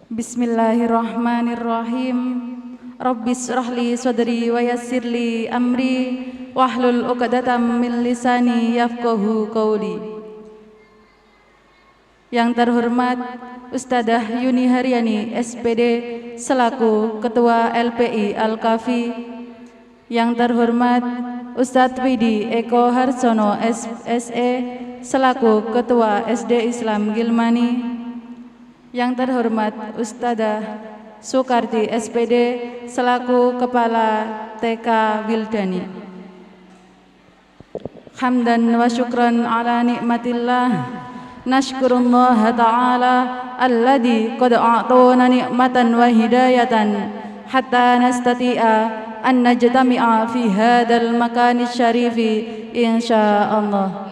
Bismillahirrahmanirrahim. Rabbis shrahli sadri wa yassirli amri wahlul 'uqdatam min lisani yafqahu qawli. Yang terhormat Ustadzah Yuni Haryani SPD selaku Ketua LPI Al-Kafi. Yang terhormat Ustadz Widi Eko Harsono SE selaku Ketua SD Islam Gilmani. Yang terhormat Ustadzah Sukarti SPD selaku Kepala TK Wildani. Hamdan wa syukran ala nikmatillah, nashkurullah ta'ala alladhi qad a'tana ni'matan wa hidayatan hatta nastati'a an najtami'a fi hadzal makani syarifi insyaallah.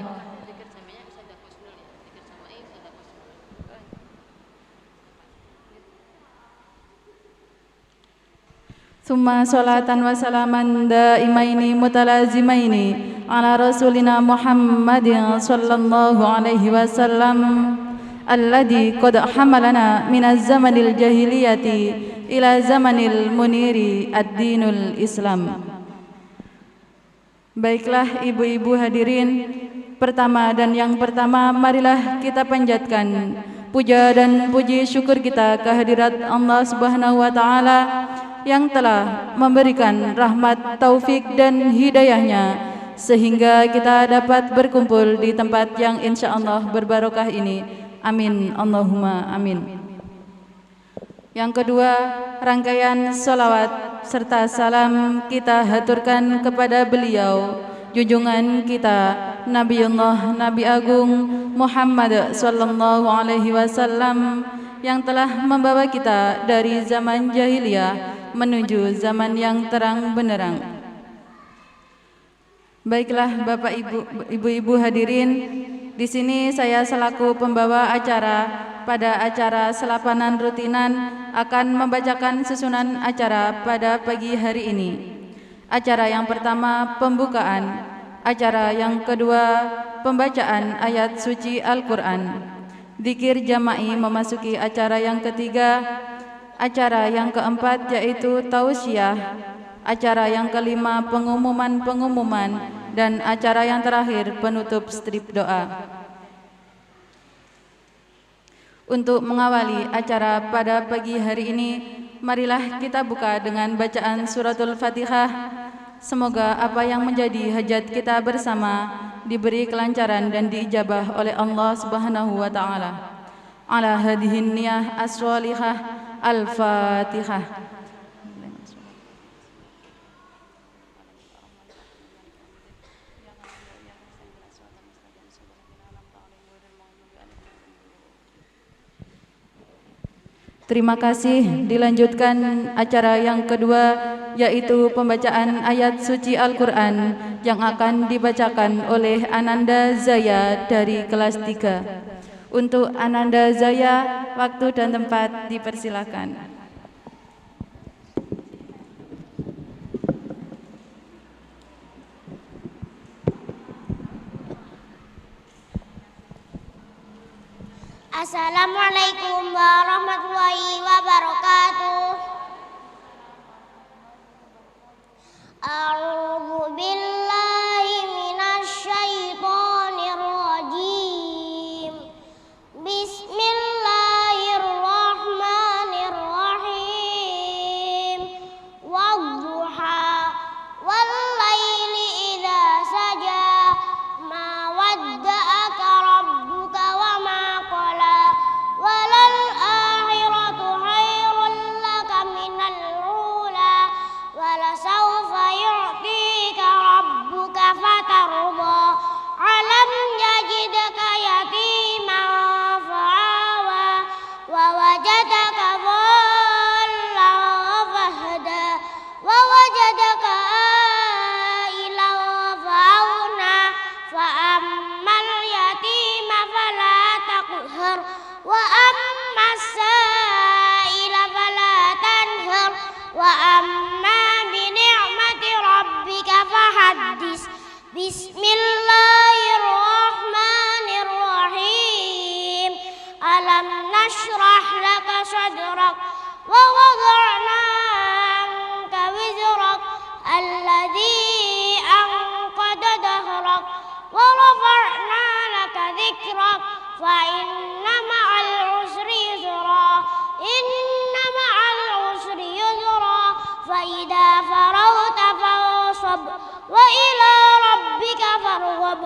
Summa salatan wa salaman daimaini mutalazimaini ala rasulina Muhammadin sallallahu alaihi wasallam alladhi qad hamalana minaz zamanil jahiliyati ila zamanil muniri ad-dinul Islam. Baiklah ibu-ibu hadirin, pertama dan yang pertama marilah kita panjatkan puja dan puji syukur kita kehadirat Allah Subhanahu wa taala yang telah memberikan rahmat, taufik dan hidayahnya sehingga kita dapat berkumpul di tempat yang insyaallah berbarokah ini. Amin Allahumma amin. Yang kedua, rangkaian salawat serta salam kita haturkan kepada beliau, junjungan kita Nabiullah Nabi Agung Muhammad sallallahu alaihi wasallam yang telah membawa kita dari zaman jahiliyah menuju zaman yang terang benderang. Baiklah Bapak Ibu hadirin, di sini saya selaku pembawa acara pada acara selapanan rutinan akan membacakan susunan acara pada pagi hari ini. Acara yang pertama pembukaan, acara yang kedua pembacaan ayat suci Al-Quran, dzikir jama'i memasuki acara yang ketiga, acara yang keempat yaitu tausiah, acara yang kelima pengumuman-pengumuman, dan acara yang terakhir penutup strip doa. Untuk mengawali acara pada pagi hari ini, marilah kita buka dengan bacaan suratul Fatihah. Semoga apa yang menjadi hajat kita bersama diberi kelancaran dan diijabah oleh Allah Subhanahu wa taala. Ala hadhihi niyah as-shalihah. Al-Fatihah. Terima kasih. Dilanjutkan acara yang kedua yaitu pembacaan ayat suci Al-Quran yang akan dibacakan oleh Ananda Zaya dari kelas 3. Untuk Ananda Zaya, waktu dan tempat dipersilakan. Assalamualaikum warahmatullahi wabarakatuh. A'udzu billahi minasy syaithanir rajim. Bismillahirrahmanirrahim. Wadduha wal laili idza saja ma wadda'aka rabbuka wa ma qala walal akhiratu khairul laka minal ula wala sawfa yu'tika rabbuka fatarda alam yajidka yatiman fa'awa wa wajadaka dhallan fahda wa wajadaka ailan fa'auna fa ammal yatima fala taqhar wa ammas sa'ila fala tanhar wa amma bi ni'mati rabbika fahaddis. Bismillahirrahmanirrahim. ووضعنا عنك وزرك الذي أنقض ظهرك ورفعنا لك ذكرك فإن مع العسر يسرا إن مع العسر يسرا فإذا فرغت فانصب وإلى ربك فارغب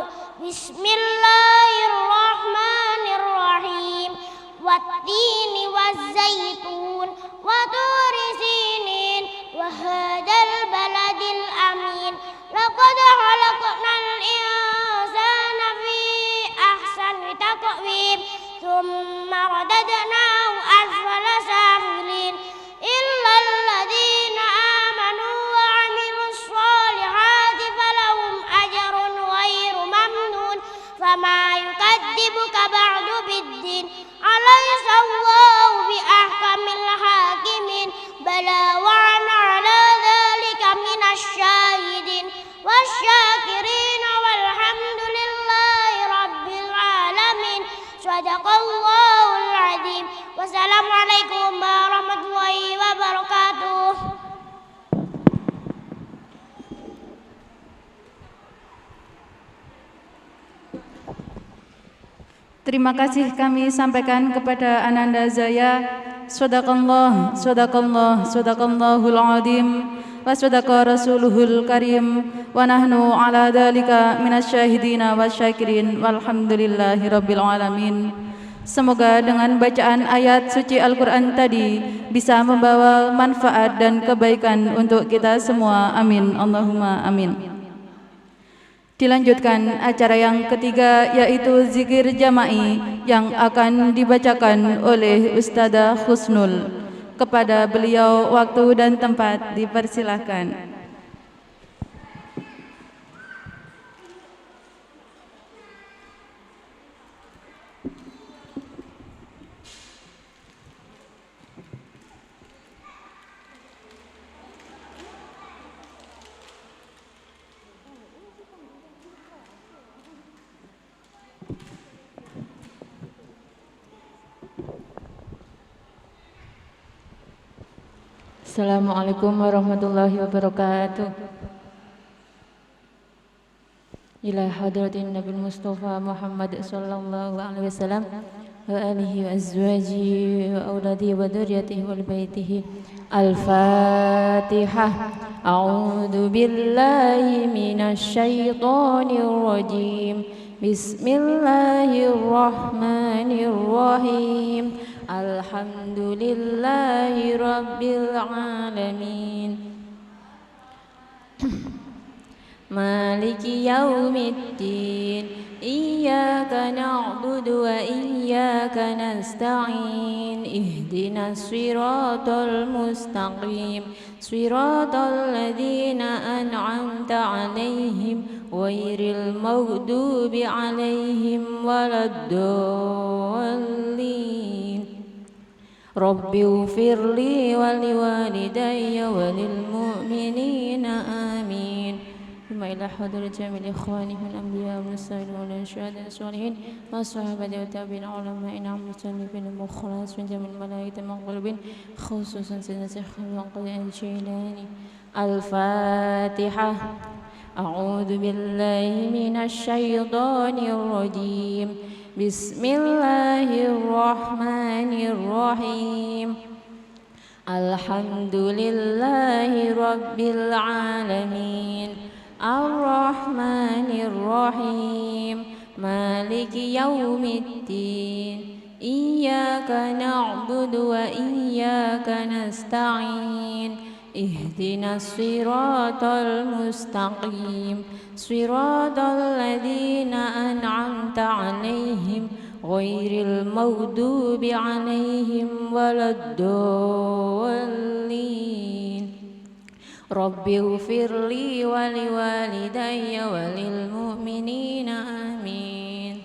بسم الله الرحمن الرحيم والتين والزيتون وطور سينين وهذا البلد الأمين لقد خلقنا الإنسان في أحسن تقويم ثم رددناه أسفل سافلين إلا الذين آمنوا وعملوا الصالحات فلهم أجر غير ممنون فما يكذبك بعد بالدين أليس الله بأحكم الحاكمين بلى وأنا على ذلك من الشاهدين والشاكرين والحمد لله رب العالمين صدق الله العظيم والسلام عليكم ورحمة الله وبركاته. Terima kasih kami sampaikan kepada Ananda Zaya. Shadaqallah, shadaqallah, shadaqallahul azim wa shadaqa rasuluhul karim wa nahnu ala dzalika minasyahidina wasyakirin walhamdulillahi rabbil alamin. Semoga dengan bacaan ayat suci Al-Quran tadi bisa membawa manfaat dan kebaikan untuk kita semua. Amin, Allahumma amin. Dilanjutkan acara yang ketiga, yaitu zikir jama'i yang akan dibacakan oleh Ustadzah Husnul. Kepada beliau waktu dan tempat dipersilahkan. Assalamualaikum warahmatullahi wabarakatuh. Ila hadratin Nabi Mustafa Muhammad sallallahu alaihi wasallam wa alihi wa azwajihi wa auladihi wa dzurriyyatihi wa baitihi. Al-Fatihah. A'udzu billahi minasy syaithanir rajim. Bismillahirrahmanirrahim. Alhamdulillahi rabbil alamin. Maliki yaumiddin. Iyyaka na'budu wa iyyaka nasta'in. Ihdinas siratal mustaqim. Siratal ladzina an'amta 'alaihim ghairil maghdubi 'alaihim waladdallin. Rabbi ufirli wali walidayya walil mu'minina amin. Thumma ila hadrat jamil ikhwani min anbiya wal mursalin wal syuhada salihin wassahabati wa tabi'in ulama'ina musannifin mukhlas min jamil malaikati maqlubin khususan sayyidina Syekh Al-Jilani. Al-Fatihah. A'udzu billahi minasy syaithanir rajim. Bismillahirrahmanirrahim. Alhamdulillahi rabbil alamin. Ar-Rahmanir-Rahim. Maliki yaumiddin. Iyyaka na'budu wa iyyaka nasta'in. Ihdinas siratal mustaqim. Siratal ladzina an'amta 'alaihim ghairil maghdubi 'alaihim waladdallin. Rabbi ufirli wali walidayya walil mu'minina amin.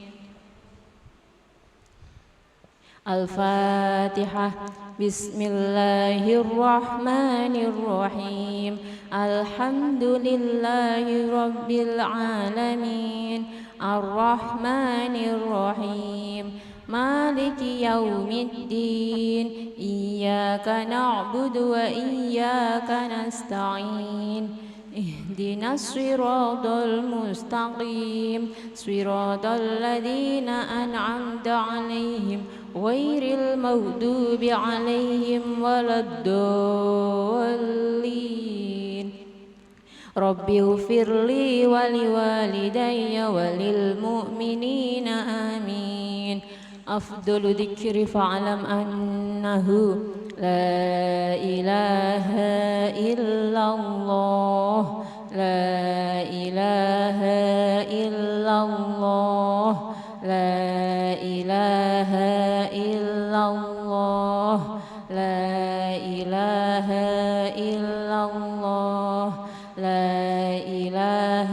Al-Fatihah. Bismillahirrahmanirrahim. Alhamdulillahi rabbil alamin. Ar-Rahmanir-Rahim. Maliki yaumiddin. إياك نعبد وإياك نستعين اهدنا الصراط المستقيم صراط الذين أنعمت عليهم غير المغضوب عليهم ولا الضالين رب اغفر لي ولوالدي وللمؤمنين آمين. أفضل ذكر فاعلم أنه لا إله إلا الله لا إله إلا الله لا إله إلا الله لا إله إلا الله لا إله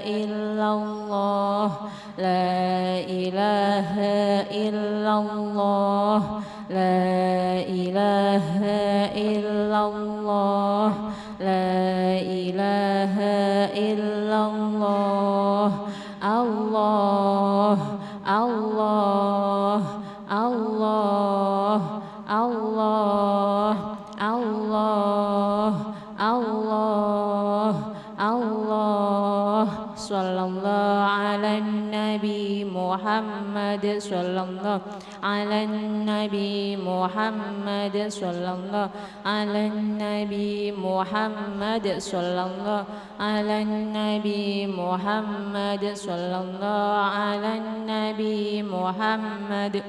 إلا الله لا إله إلا الله لا إله إلا الله لا إله إلا الله الله الله الله الله الله الله الله صلى الله على النبي محمد صلى الله على النبي محمد صلى الله على النبي محمد صلى الله على النبي محمد صلى الله على النبي محمد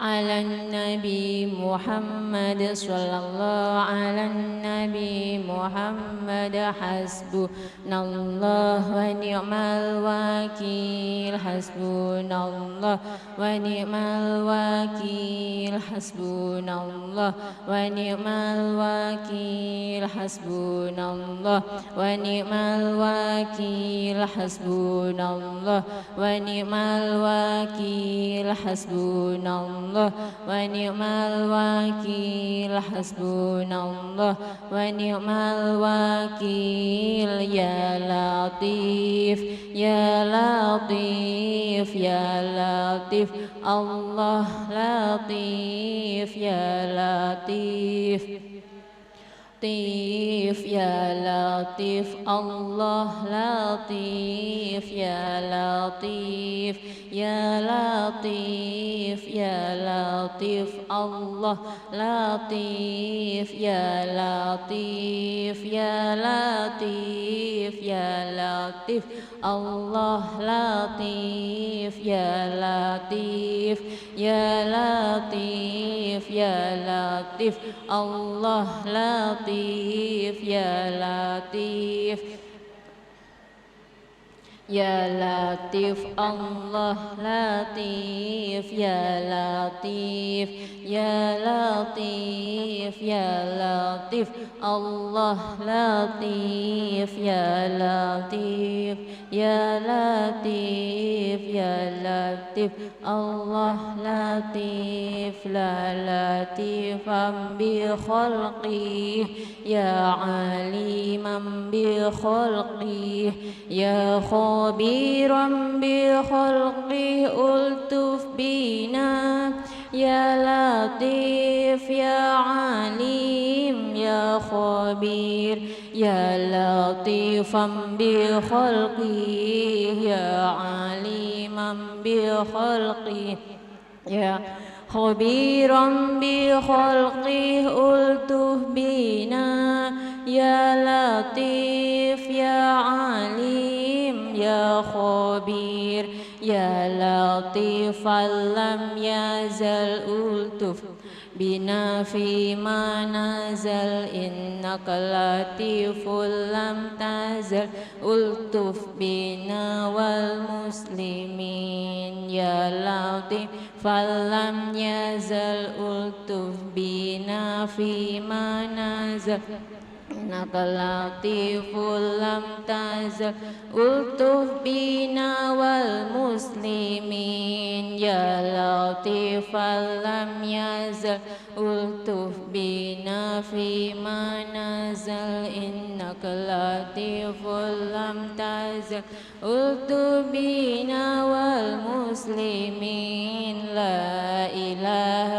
على النبي محمد صلى الله على النبي محمد حسبنا الله ونعم الوكيل حسبنا الله ونعم الوكيل حسبنا الله ونعم الوكيل حسبنا الله ونعم الوكيل حسبنا الله ونعم الوكيل حسبنا الله ونعم الوكيل حسبنا الله ونعم الوكيل يا لطيف يا لطيف يا لطيف الله لطيف يا لطيف لطيف يا لطيف الله لطيف يا لطيف يا لطيف يا لطيف الله لطيف يا لطيف يا لطيف يا لطيف الله لطيف يا لطيف يا لطيف يا لطيف الله لطيف يا لطيف يا لطيف الله لطيف يا لطيف يا لطيف يا لطيف الله لطيف يا لطيف يا لطيف يا لطيف الله لطيف لا لطيفا بخلقه يا عليما بخلقه يا خبيرا بخلقه ألطف بنا يا لطيف يا عليم يا خبير يا لطيفا بخلقه يا عليما بخلقه يا خبيرا بخلقه ألطف بنا يا لطيف يا عليم يا خبير يا لطيفا لم يزل ألطف بنا فيما نزل إنك لطيف لم تزل ألطف بنا والمسلمين يا لطيف فلم يزل ألطف بنا فيما نزل إنك لطيف لم تزل ألطف بنا والمسلمين يا لطيفا لم يزل ألطف بنا فيما نزل إنك لطيف لم تزل ألطف بنا والمسلمين لا إله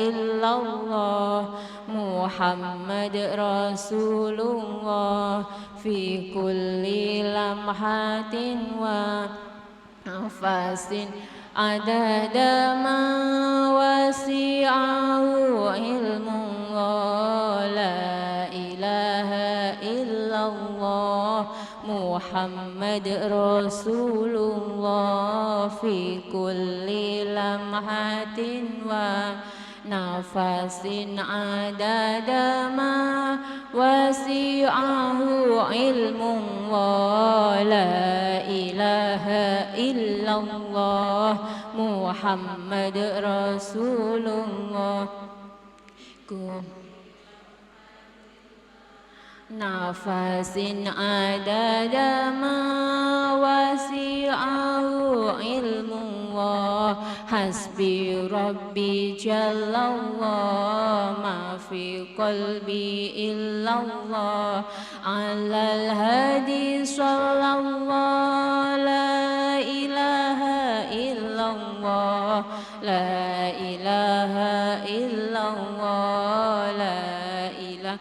إلا الله محمد رسول الله في كل لمحة ونفس عدد ما وسعه علم الله لا إله إلا الله محمد رسول الله في كل لمحة ونفس عدد ما وسعه علم الله لا إله إلا الله محمد رسول الله نفس عدد ما وسعه علم الله حسبي ربي جل الله ما في قلبي إلا الله على الهادي صلى الله لا إله إلا الله لا إله إلا الله لا إله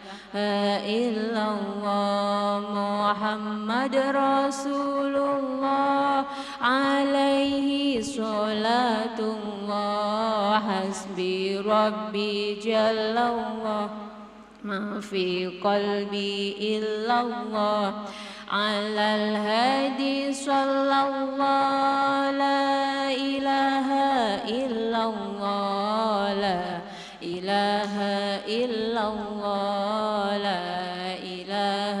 إلا الله محمد رسول الله عليه صلاة الله حسبي ربي جل الله ما في قلبي إلا الله على الهادي صلى الله لا إله إلا الله لا إله إلا الله لا إله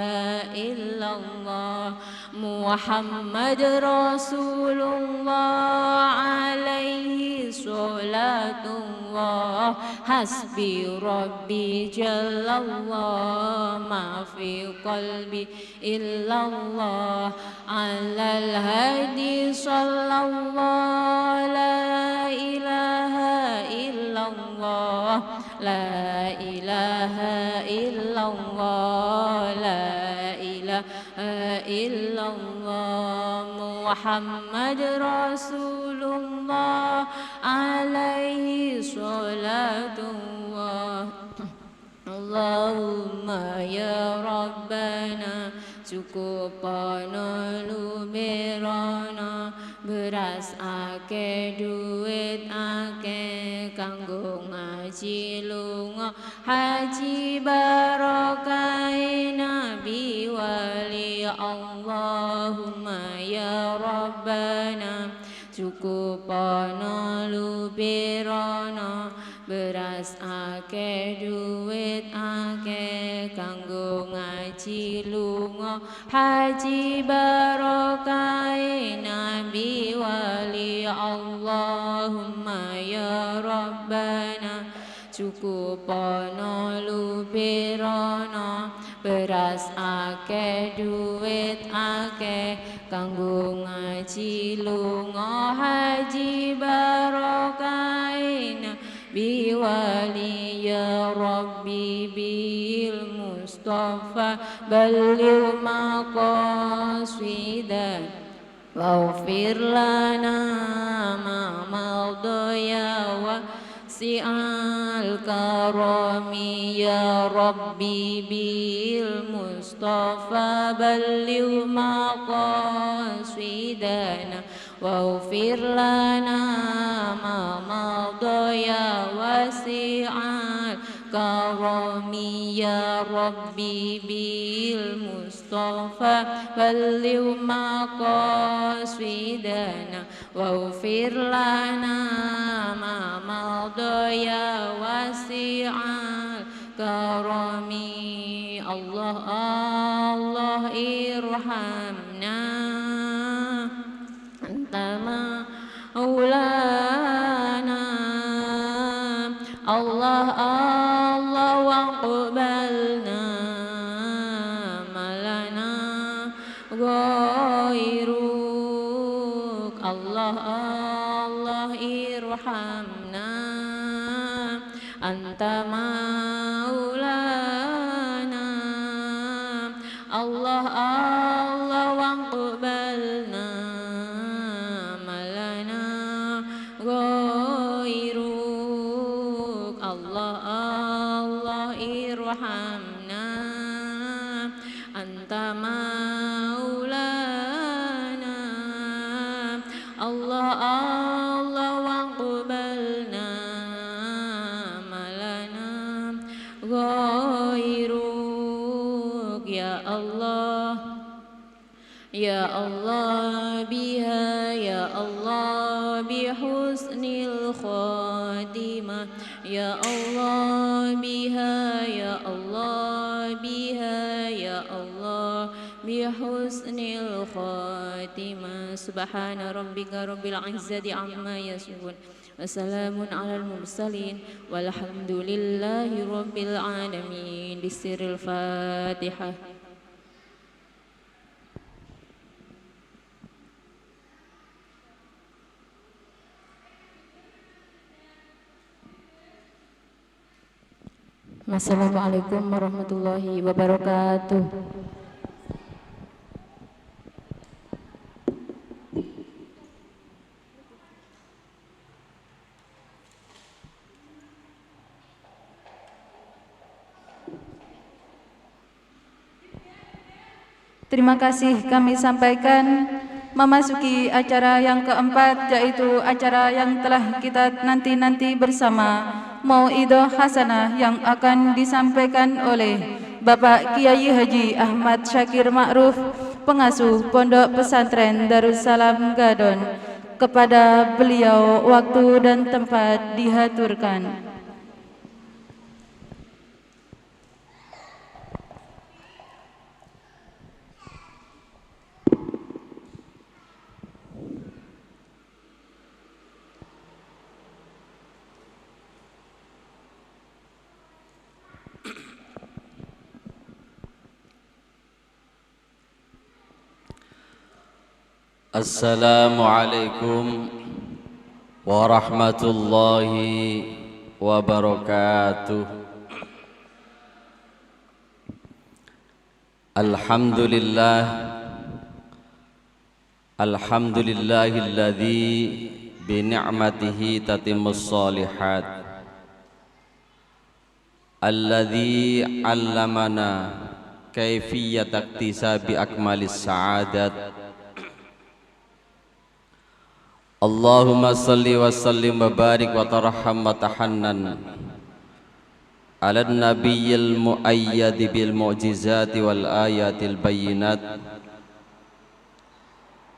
إلا الله محمد رسول الله عليه صلاة الله حسبي ربي جل الله ما في قلبي إلا الله على الهادي صلى الله لا إله إلا الله لا إله إلا الله لا إله إلا الله محمد رسول الله عليه صلاة الله اللهم يا ربنا cukupana lumerana beras akeh duit akeh kanggo ngaji lunga haji barokah nabi wali Allahumma ya rabbana cukupana lumerana beras akeh duit akeh kanggo ngaji lunga haji barokah nabi wali Allahumma ya rabbana cukupana luberana beras akeh duit akeh kanggo ngaji lunga haji barokah biwali ya Rabbi bil Mustafa balligh maqasidan waghfir lana ma madaya wa si'al karami ya Rabbi bil Mustafa balligh maqasidana waghfir lana ma madaya wasi'al karami ya Rabbi bil Mustafa balligh maqasidana waghfir lana ma madaya wasi'al karami Allah Allah irhamna maulana Allah Allah waqbalna malana ghairuk Allah Allah irhamna anta maulana Allah Allah waqbalna ghairuk Allah Allah ارحمنا أنت مولانا الله الله واقبلنا ما لنا غيرك يا الله يا الله بها يا الله بحسن الخاتمة يا الله بها يا الله بها يا الله بحسن الخاتمة سبحان ربك رب العزة عما يصفون وسلام على المرسلين والحمد لله رب العالمين بسر الفاتحة. Wassalamualaikum warahmatullahi wabarakatuh. Terima kasih kami sampaikan. Memasuki acara yang keempat, yaitu acara yang telah kita nanti-nanti bersama, Mau'idah Hasanah, yang akan disampaikan oleh Bapak Kiai Haji Ahmad Syakir Ma'ruf, pengasuh Pondok Pesantren Darussalam Gadon. Kepada beliau waktu dan tempat dihaturkan. Assalamualaikum warahmatullahi wabarakatuh. Alhamdulillahilladzi bi ni'matihi tatimmus shalihat. Alladzi 'allamana kaifiyat iktisabi akmalis sa'adat. Allahumma salli wa sallim wa barik wa tarham wa tahannan ala nabiyyil muayyad bil mu'jizati wal ayatil bayyinat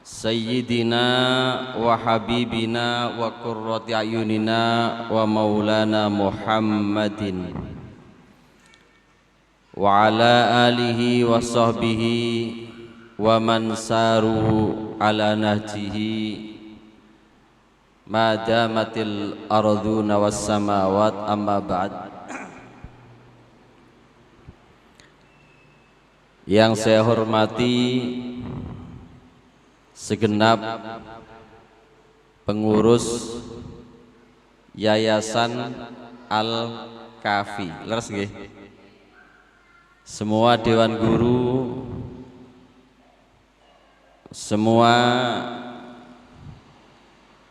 sayyidina wa habibina wa qurrati ayunina wa maulana Muhammadin wa ala alihi wa sahbihi wa man saru ala nahjihi ma damatil arduna was samawat amma ba'd. Yang saya hormati segenap pengurus Yayasan Al-Kafi, leres nggih? Semua dewan guru, semua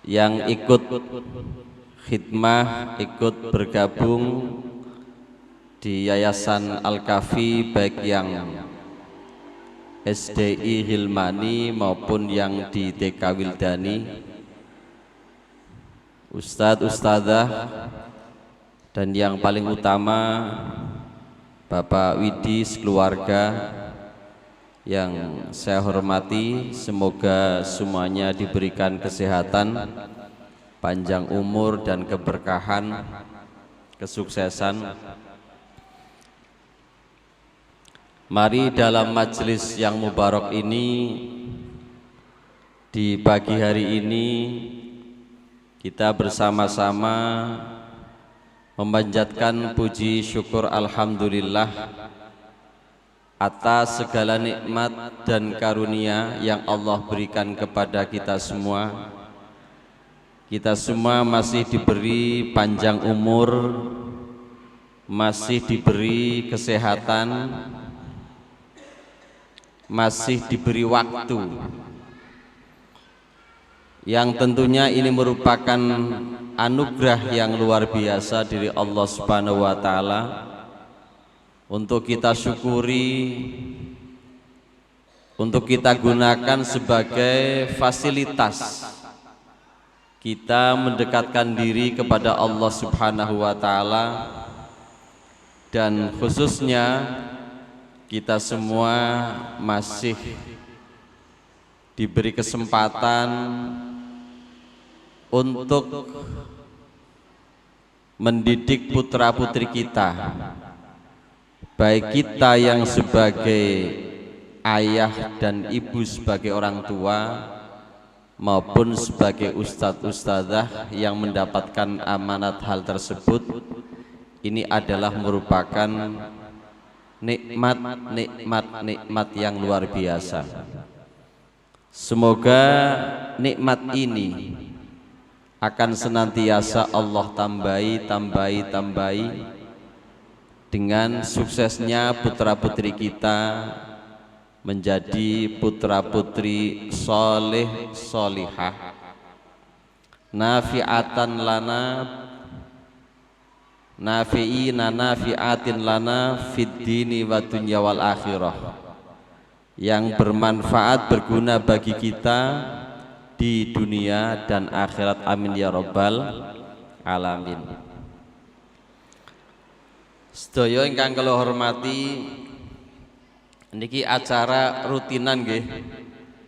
yang ikut khidmah, ikut bergabung di Yayasan Al-Kafi, baik yang SDI Hilmani maupun yang di TK Wildani, Ustadz, Ustadzah, dan yang paling utama Bapak Widi sekeluarga yang saya hormati. Semoga semuanya diberikan kesehatan, panjang umur dan keberkahan, kesuksesan. Mari dalam majelis yang mubarak ini, di pagi hari ini, kita bersama-sama memanjatkan puji syukur alhamdulillah atas segala nikmat dan karunia yang Allah berikan kepada kita semua. Kita semua masih diberi panjang umur, masih diberi kesehatan, masih diberi waktu, yang tentunya ini merupakan anugerah yang luar biasa dari Allah Subhanahu wa Ta'ala. untuk kita syukuri, untuk kita gunakan sebagai fasilitas kita mendekatkan diri kepada Allah Subhanahu wa Ta'ala, dan khususnya kita semua masih diberi kesempatan untuk mendidik putra-putri kita, baik kita yang sebagai ayah dan ibu sebagai orang tua maupun sebagai ustadz-ustadzah yang mendapatkan amanat hal tersebut. Ini adalah merupakan nikmat yang luar biasa. Semoga nikmat ini akan senantiasa Allah tambahi dengan suksesnya putra-putri kita menjadi putra-putri soleh solihah, nafi'atan lana, nafi'atin lana fid dini wa dunya wal akhirah, yang bermanfaat berguna bagi kita di dunia dan akhirat. Amin ya rabbal alamin. Sedaya ingkang kula hormati, niki acara rutinan nggih,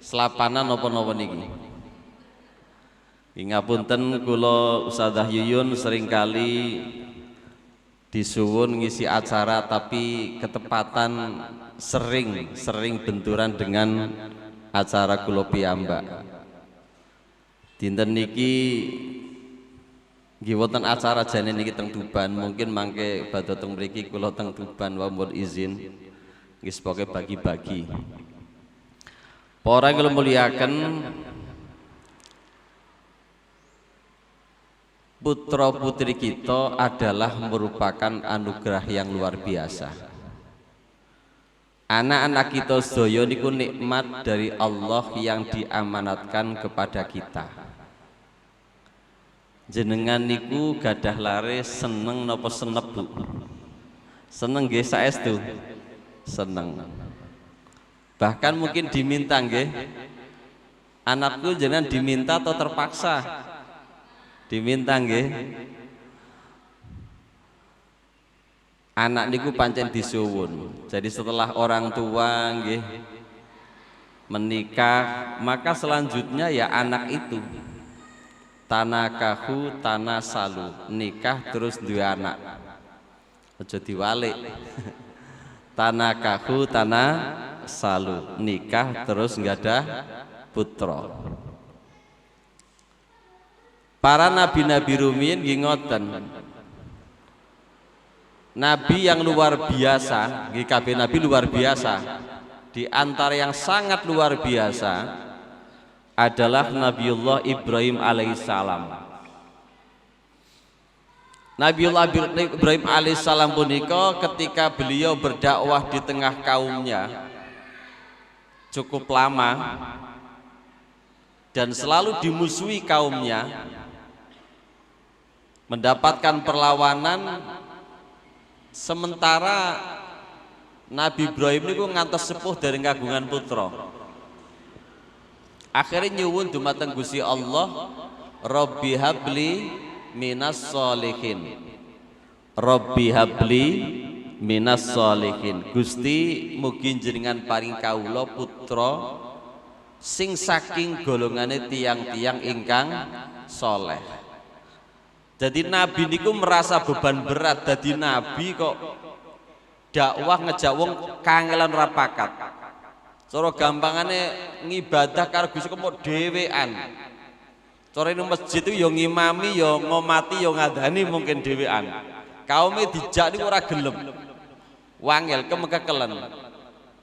selapanan napa-napa niki. Ngapunten kula Ustadzah Yuyun seringkali disuwun ngisi acara tapi ketepatan sering benturan dengan acara kula piyambak. Dinten niki nggih wonten acara jane niki teng Tuban, mungkin mangke badhe teng mriki kula teng Tuban wa mohon izin nggih sebagai bagi-bagi. Para kula muliaken, putra putri kita adalah merupakan anugerah yang luar biasa. Anak-anak kita sedaya niku nikmat dari Allah yang diamanatkan kepada kita. Jenengan niku gadah lare seneng napa senep, Bu? Seneng nggih saestu? Seneng. Bahkan mungkin diminta nggih. Anakku jenengan diminta atau terpaksa? Diminta nggih. Anak niku pancen disuwun. Jadi setelah orang tua nggih menikah, maka selanjutnya ya anak itu tanakahu tanasalu, nikah terus dua anak. Aja diwalik. Tanakahu tanasalu, nikah terus nggak ada putra. Para nabi-nabi rumiyin nggih ngoten. Nabi yang luar biasa, kabeh nabi luar biasa. Di antara yang sangat luar biasa adalah Nabiullah Ibrahim alaihissalam. Nabiullah Ibrahim alaihissalam punika ketika beliau berdakwah di tengah kaumnya cukup lama dan selalu dimusuhi kaumnya, mendapatkan perlawanan. Sementara Nabi Ibrahim niku ngantos sepuh dari kagungan putra. Akhirnya nyuwun dumateng Gusti Allah, Rabbi habli minas sholihin. Rabbi habli minas sholihin. Gusti mugi jenengan paring kawula putra sing saking golongane tiang-tiang ingkang soleh. Jadi nabi niku merasa beban berat, dadi nabi kok dakwah ngejak wong kangelan rapakat. Cara gampangane ngibadah karo Gusti kok dhewean. Cara ning masjid itu ya ngimami, ya ngomati, ya ngadani mungkin dhewean. Kaume dijak niku ora gelem. Wangel kemekekelen.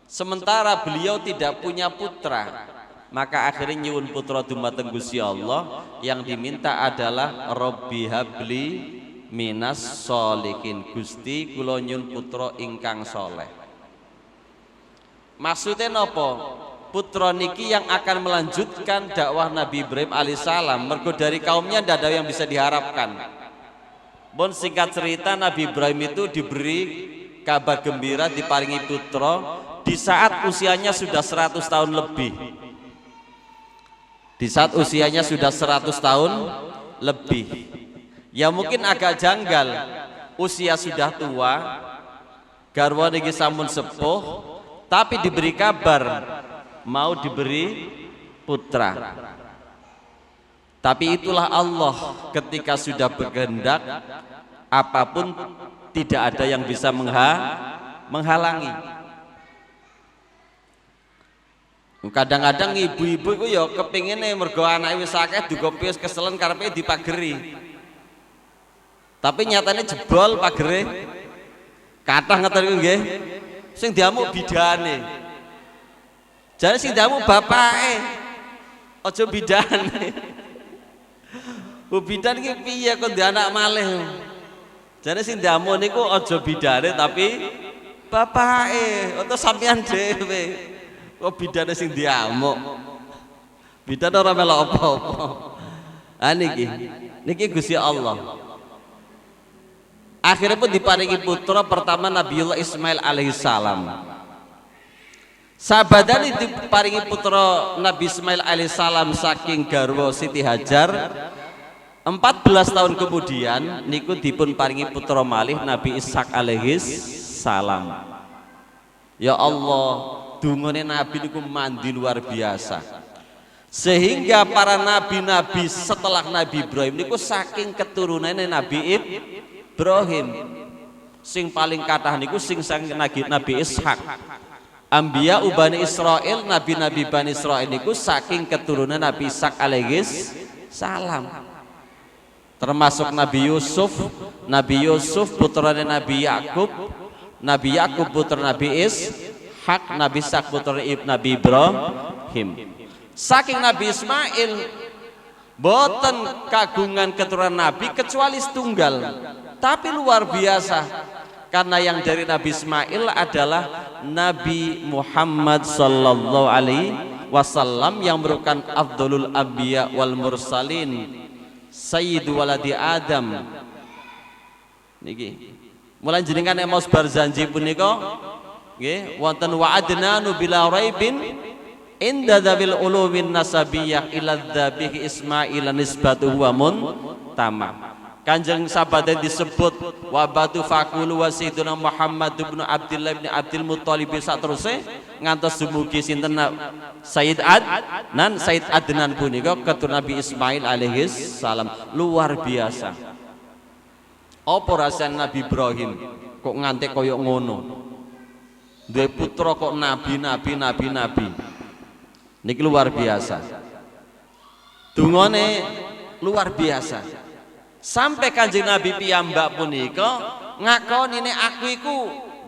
Sementara beliau tidak punya putra. Maka akhirnya nyuwun putra dumateng Gusti Allah, yang diminta adalah Rabbi habli minas sholihin. Gusti kula nyuwun putra ingkang soleh. Maksudnya napa? Putra niki yang akan melanjutkan dakwah Nabi Ibrahim alaihissalam. Mergo dari kaumnya tidak ada yang bisa diharapkan. Bon singkat cerita, Nabi Ibrahim itu diberi kabar gembira diparingi putra di saat usianya sudah 100 tahun lebih. Di saat usianya sudah 100 tahun lebih. Ya mungkin agak janggal, usia sudah tua, garwa niki sampun sepuh, tapi diberi kabar mau diberi putra. Tapi itulah Allah, ketika sudah berkehendak, apapun tidak ada yang bisa menghalangi. Kadang-kadang ibu-ibu itu ya kepingine mergo anake wis akeh digopi wis keselen karepe dipageri. Tapi nyatanya jebol pagere. Kathah ngoten niku nggih. Sing diamuk bidane. Jare sing diamuk bapake. Aja bidane. Bidan iki piye kok ndek anak malih. Jare sing diamuk niku aja bidane tapi bapake utawa sampean dhewe. Kok bidane sing diamuk. Bidan ora melok apa-apa. Ah niki Gusti Allah. Akhirnya pun diparingi putra pertama Nabiullah Ismail alaihissalam. Sabadani diparingi putra Nabi Ismail alaihissalam saking garwa Siti Hajar. 14 tahun kemudian niku dipun paringi putra malih Nabi Ishak alaihissalam. Ya Allah, dungane Nabi niku mandi luar biasa. Sehingga para nabi-nabi setelah Nabi Ibrahim niku saking keturunannya Nabi Ibrahim. Sing paling kathah niku sing saking Nabi Ishak. Ambiya Bani Israil, nabi-nabi Bani Israil niku saking keturunan Nabi Ishak alaihis salam. Termasuk Nabi Yusuf putrane Nabi Yakub, Nabi Yakub putra Nabi Ishak, Nabi Ishak putra Nabi Ibrahim. Saking Nabi Ismail boten kagungan keturunan Nabi kecuali setunggal, tapi luar biasa karena yang dari Nabi Ismail adalah Nabi Muhammad sallallahu alaihi wasallam yang merupakan afdalul anbiya wal mursalin, sayyidu waladi Adam. Niki mulai jenengan emos berjanji punika nggih wonten wa'adnanu bila raibin inda dzawil ulumin nasabiyah ila dzabih Ismail nisbatuhu wa tamam. Kanjeng sahabat disebut wabatu fakulu wasiduna Muhammad bin Abdullah bin Abdul Muthalib saterusé ngantos dumugi sinten Sayyid Adnan punika keturunan Nabi Ismail alaihis salam. Luar biasa. Apa rasane Nabi Ibrahim kok nganti kaya ngono? Duwe putra kok nabi. Niki luar biasa. Dungane luar biasa. Sampai Kanjeng Nabi piyambak punika ngakoni nek aku iku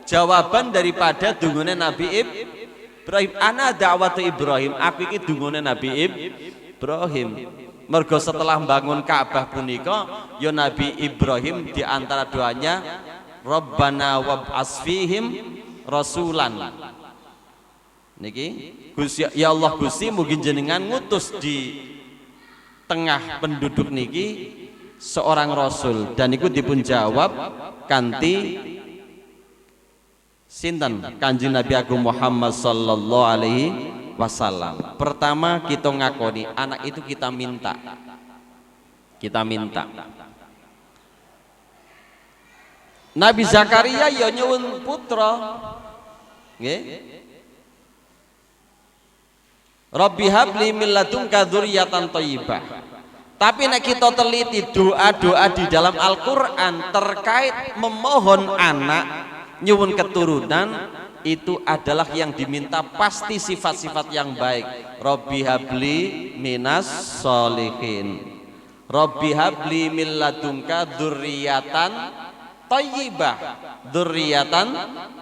jawaban daripada dungane Nabi Ibrahim. Ana da'watu Ibrahim, aku iki dungane Nabi Ibrahim. Mergo setelah bangun Ka'bah punika ya Nabi Ibrahim di antara doanya Rabbana wab'as fihim rasulan. Niki Gusti ya Allah Gusti mugi jenengan ngutus di tengah penduduk niki seorang rasul, dan iku dipun jawab kanthi sinten Kanjeng Nabi Agung Muhammad sallallahu alaihi wasallam. Pertama kita ngakoni anak itu kita minta. Nabi Zakaria ya nyuwun putra. Nggih. Rabbi habli min ladunka dzurriyyatan thayyibah. Tapi nek kita teliti doa-doa di dalam Al-Quran terkait memohon anak, nyuwun keturunan, itu adalah yang diminta pasti sifat-sifat yang baik. Rabbi habli minas sholihin, Rabbi habli min ladunka dzurriyyatan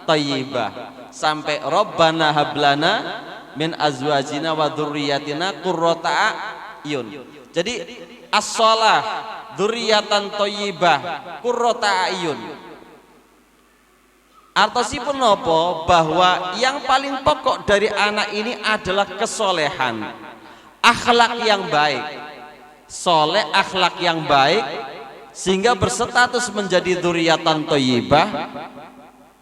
thayyibah, sampai Rabbana hablana min azwajina wa dzurriyyatina qurrata a'yun. Jadi as-shalah dzurriyyatan thayyibah qurrata a'yun. Artosipun napa? Bahwa yang paling pokok dari anak ini adalah kesolehan, akhlak yang baik. Soleh, akhlak yang baik, sehingga berstatus menjadi dzurriyyatan thayyibah.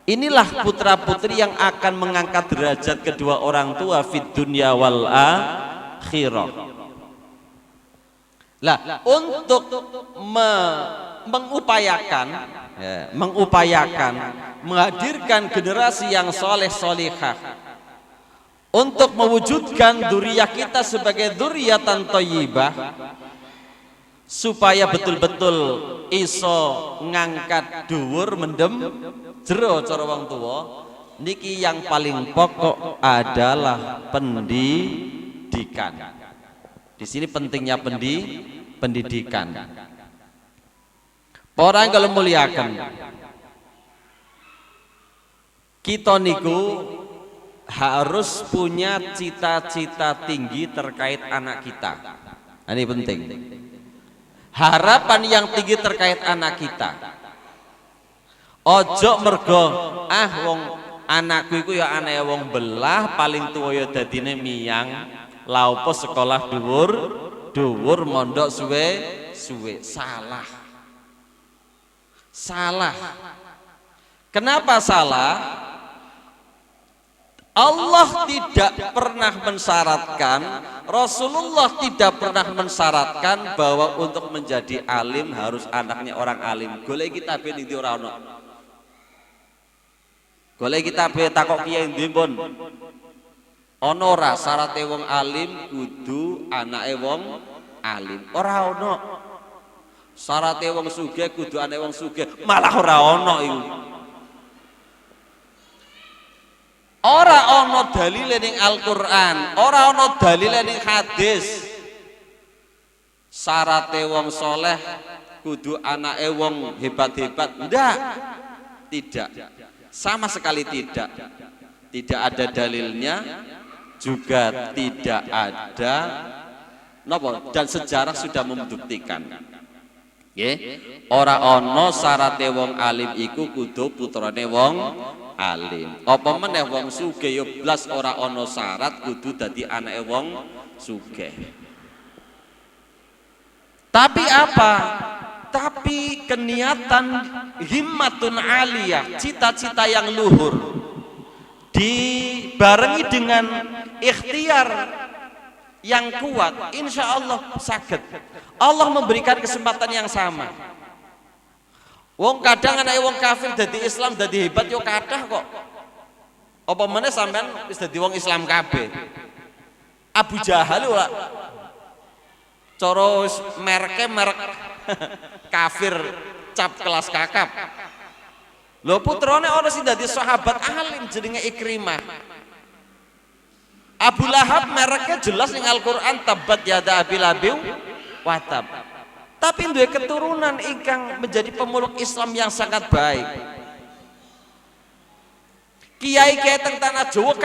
Inilah putra-putri yang akan mengangkat derajat kedua orang tua fid dunya wal akhirah. Lah, untuk mengupayakan menghadirkan generasi yang soleh solihah, untuk mewujudkan dzurriyyah kita sebagai dzurriyyatan thayyibah, supaya betul-betul iso ngangkat dhuwur mendem jero cara wong tuwa, niki yang paling pokok adalah pendidikan. Di sini pentingnya pendidikan. Orang kalau muliakan, kita niku harus punya cita-cita tinggi terkait anak kita. Ini penting. Harapan yang tinggi terkait anak kita. Ojo mergo wong anakku iku ya anake wong belah, paling tuwa ya dadine miyang, lha opo sekolah dhuwur mondok suwe. Salah. Kenapa salah? Allah tidak pernah mensyaratkan, Rasulullah tidak pernah mensyaratkan bahwa untuk menjadi alim harus anaknya orang alim. Golek kitabe ndi ora ono. Golek kitabe takok kiye ndi pun. Ono ora syarate wong alim kudu anake wong alim. Ora ono. Syarate wong sugih kudu anake wong sugih. Malah ora ono iku. Ora ono dalile ning Al-Qur'an, ora ono dalile ning hadis. Syarate wong soleh kudu anake wong hebat-hebat. Ndak. Tidak. Sama sekali tidak. Tidak ada dalilnya, juga tidak ada napa, dan sejarah sudah membuktikan. Nggih. Ora ono syarate wong alim iku kudu putrane wong alim. Apa meneh wong sugih ya blas ora ana syarat kudu dadi anake wong sugih. Tapi apa? Tapi keniatan himmatun aliyah, cita-cita yang luhur dibarengi dengan ikhtiar yang kuat, insya Allah saged. Allah memberikan kesempatan yang sama. Wong kadang anake wong kafir dadi Islam dadi hebat yo kathah kok. Apa meneh sampean wis dadi wong Islam kabeh. Abu Jahal ora cara merek kafir cap kelas kakap. Lho putrane ana sing dadi sahabat alim jenenge Ikrimah. Abu Lahab mereknya jelas ning Al-Qur'an tabbat yada abil labiw watab. Tapi duwe keturunan ingkang menjadi pemeluk Islam yang sangat baik. Kiai-kiai teng tanah Jawa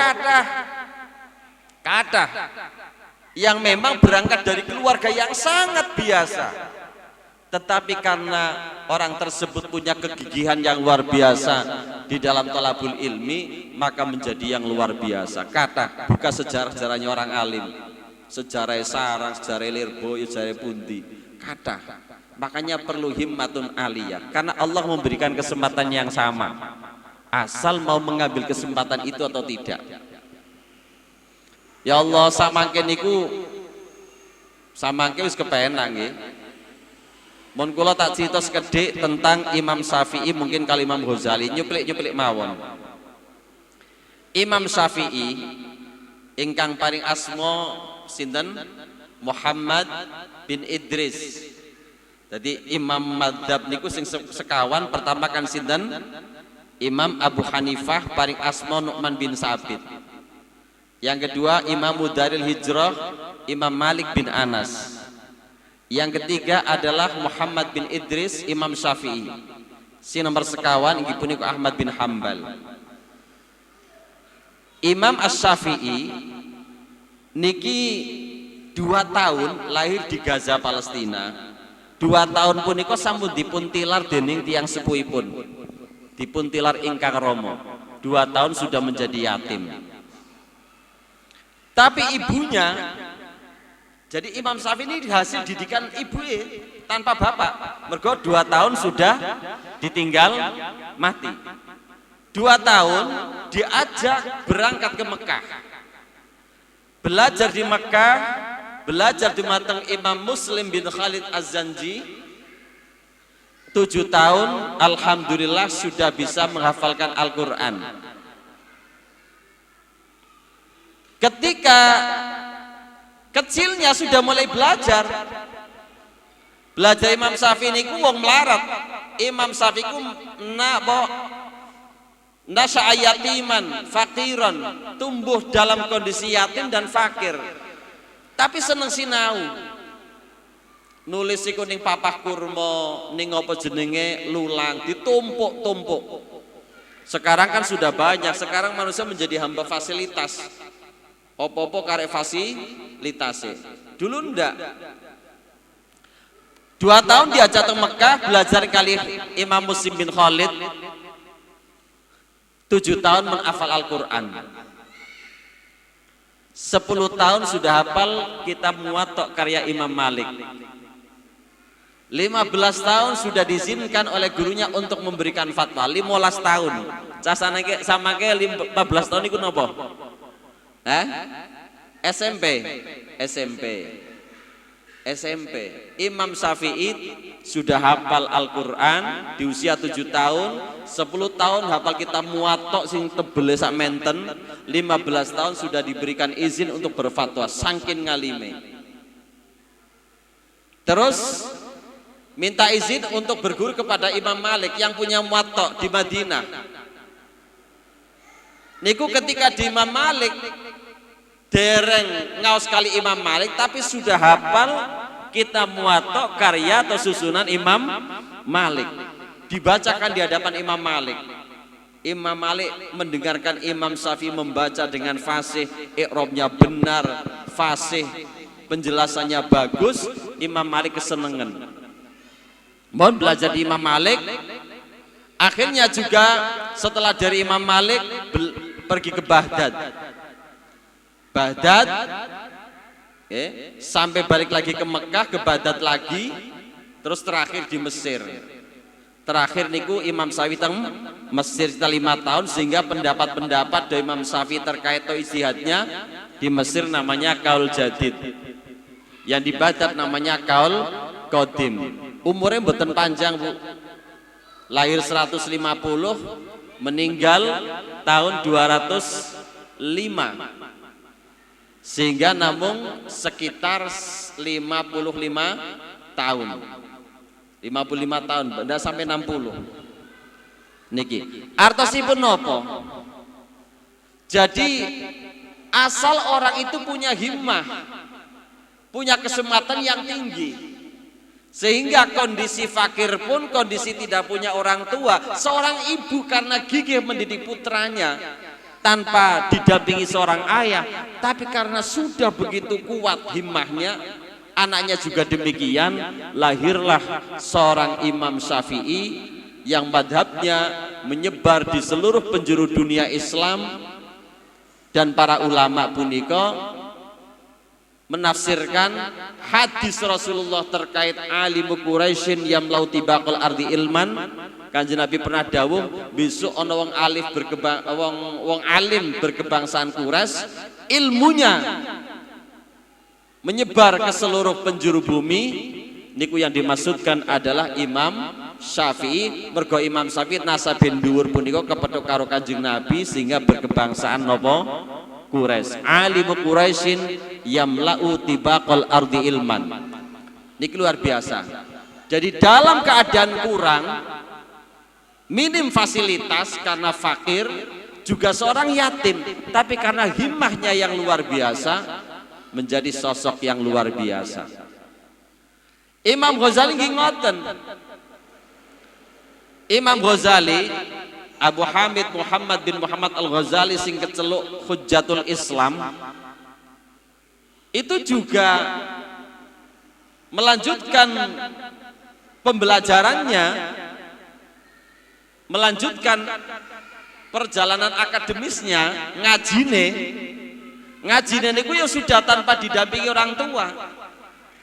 kathah yang memang berangkat dari keluarga yang sangat biasa. Tetapi karena orang tersebut punya kegigihan yang luar biasa di dalam thalabul ilmi, maka menjadi yang luar biasa. Kathah buka sejarah-sejarahnya orang alim. Sejarah sarang, sejarah Lirboyo, sejarah pundi. Kata, makanya perlu himmatun aliyah, karena Allah memberikan kesempatan yang sama, asal mau mengambil kesempatan itu atau tidak. Ya Allah, samangke niku samangke wis kepenak nggih. Mun kula tak cerita sekedhik tentang Imam Syafi'i, mungkin kali Imam Ghazali nyuplik mawon. Imam Syafi'i ingkang paring asma sinten? Muhammad bin Idris. Jadi imam madzhab niku sing sekawan pertama kan sinten? Imam Abu Hanifah paring asma Nu'man bin Sabit. Yang kedua Imam Daril Hijrah Imam Malik bin Anas. Yang ketiga adalah Muhammad bin Idris Imam Syafi'i. Si nomor sekawan inggih punika Ahmad bin Hambal. Imam Asy-Syafi'i niki 2 tahun lahir di Gaza Palestina. 2 tahun punika sampun dipun tilar dening tiyang sepuhipun. Dipun tilar ingkang rama. 2 tahun sudah menjadi yatim. Tapi ibunya, jadi Imam Syafi'i ini hasil didikan ibunya tanpa bapak. Mergo 2 tahun sudah ditinggal mati. 2 tahun diajak berangkat ke Mekah. Belajar di Mekah, belajar di matang Imam Muslim bin Khalid Az-Zanji. 7 tahun, alhamdulillah sudah bisa menghafalkan Al-Quran. Ketika kecilnya sudah mulai belajar Imam Syafi'i niku wong melarat. Imam Syafi'i ku nasya'a yatiman fakiran, tumbuh dalam kondisi yatim dan fakir, tapi seneng sinau. Nulis iku ning papah kurma, ning apa jenenge lulang, ditumpuk-tumpuk. Sekarang kan sudah banyak, sekarang manusia menjadi hamba fasilitas. Opo-opo karek fasilitas. Dulu ndak. 2 tahun diajak ke Mekah belajar kali Imam Muslim bin Khalid. 7 tahun menghafal Al-Quran. 10 tahun sudah hafal kitab Muwatta karya Imam Malik. 15 tahun sudah diizinkan oleh gurunya untuk memberikan fatwa. 15 tahun. Casane sama ke 15 tahun itu napa? SMP. Imam Syafi'i sudah hafal Al-Quran di usia 7 tahun, 10 tahun hafal kitab Muwatta sing tebele sak menten, 15 tahun sudah diberikan izin untuk berfatwa saking ngalime. Terus minta izin untuk berguru kepada Imam Malik yang punya Muwatta di Madinah. Niku ketika di Imam Malik dereng ngaos kali Imam Malik tapi sudah hafal kitab Muwatta karya atau susunan Imam Malik. Dibacakan di hadapan Imam Malik. Imam Malik mendengarkan Imam Syafi'i membaca dengan fasih, i'rabnya benar, fasih, penjelasannya bagus. Imam Malik kesenengan. Mohon belajar di Imam Malik. Akhirnya juga setelah dari Imam Malik pergi ke Baghdad, sampai balik lagi ke Mekah, ke Baghdad lagi, terus terakhir di Mesir. Terakhir niku Imam Syafi'i teng Mesir 5 tahun, sehingga pendapat-pendapat dari Imam Syafi'i terkait ijtihadnya di Mesir namanya Qaul Jadid, yang di Baghdad namanya Qaul Qadim. Umurnya mboten panjang, Bu. Lahir 150, meninggal tahun 205. Sehingga namun sekitar 55 tahun. 55 tahun, tidak sampai 60. Niki. Artosipun nopo? Jadi asal orang itu punya himmah, punya kesematan yang tinggi. Sehingga kondisi fakir pun, kondisi tidak punya orang tua, seorang ibu karena gigih mendidik putranya tanpa didampingi seorang ayah, tapi karena sudah begitu kuat himmahnya, anaknya juga demikian, lahirlah seorang Imam Syafi'i yang madhabnya menyebar di seluruh penjuru dunia Islam, dan para ulama punika menafsirkan hadis Rasulullah terkait alimu Quraisyin yamlau tibaqal ardi ilman. Kanjeng Nabi pernah dawuh, besok ana wong alif wong alim berkebangsaan Quraisy, ilmunya menyebar ke seluruh penjuru bumi. Niku yang dimaksudkan adalah Imam Syafi'i. Mergo Imam Syafi'i nasabin dhuwur punika kepethuk karo Kanjeng Nabi sehingga berkebangsaan napa? Quraisy. Alimu Quraisyin yamla'u tibaqal ardi ilman. Niki luar biasa. Jadi dalam keadaan kurang, minim fasilitas karena fakir, juga seorang yatim, tapi karena himmahnya yang luar biasa menjadi sosok yang luar biasa. Imam Ghazali nggih ngoten. Imam Ghazali, Abu Hamid Muhammad bin Muhammad Al-Ghazali sing keceluk Hujjatul Islam, itu juga melanjutkan pembelajarannya, melanjutkan perjalanan akademisnya, ngajine niku ya sudah tanpa didampingi orang tua.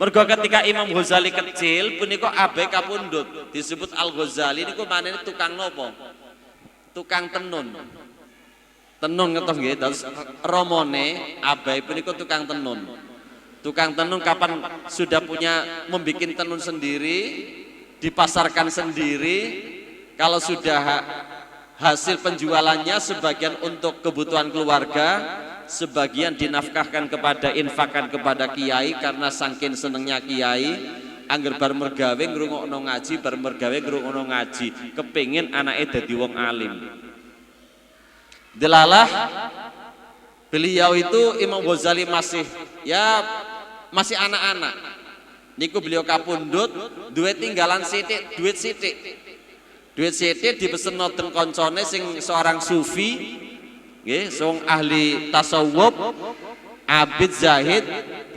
Mergo ketika Imam Ghazali kecil punika ABK pundhut, disebut Al-Ghazali niku manene tukang nopo? tukang tenun. Tenun ngertos nggih, terus romone abai punika tukang tenun. Tukang tenun kapan sudah punya membikin tenun sendiri, dipasarkan sendiri, kalau sudah hasil penjualannya sebagian untuk kebutuhan keluarga, sebagian dinafkahkan kepada infakkan kepada kiai karena saking senengnya kiai, angger bar mergawe ngrungokno ngaji, bar mergawe ngrungokno ngaji, kepengin anake dadi wong alim. Delalah beliau itu Imam Ghazali masih anak-anak. Niku beliau kapundhut duwe tinggalan sithik, duit sithik. Duit sithik dipeseno den koncone sing seorang sufi, nggih, sing ahli tasawuf, abid zahid,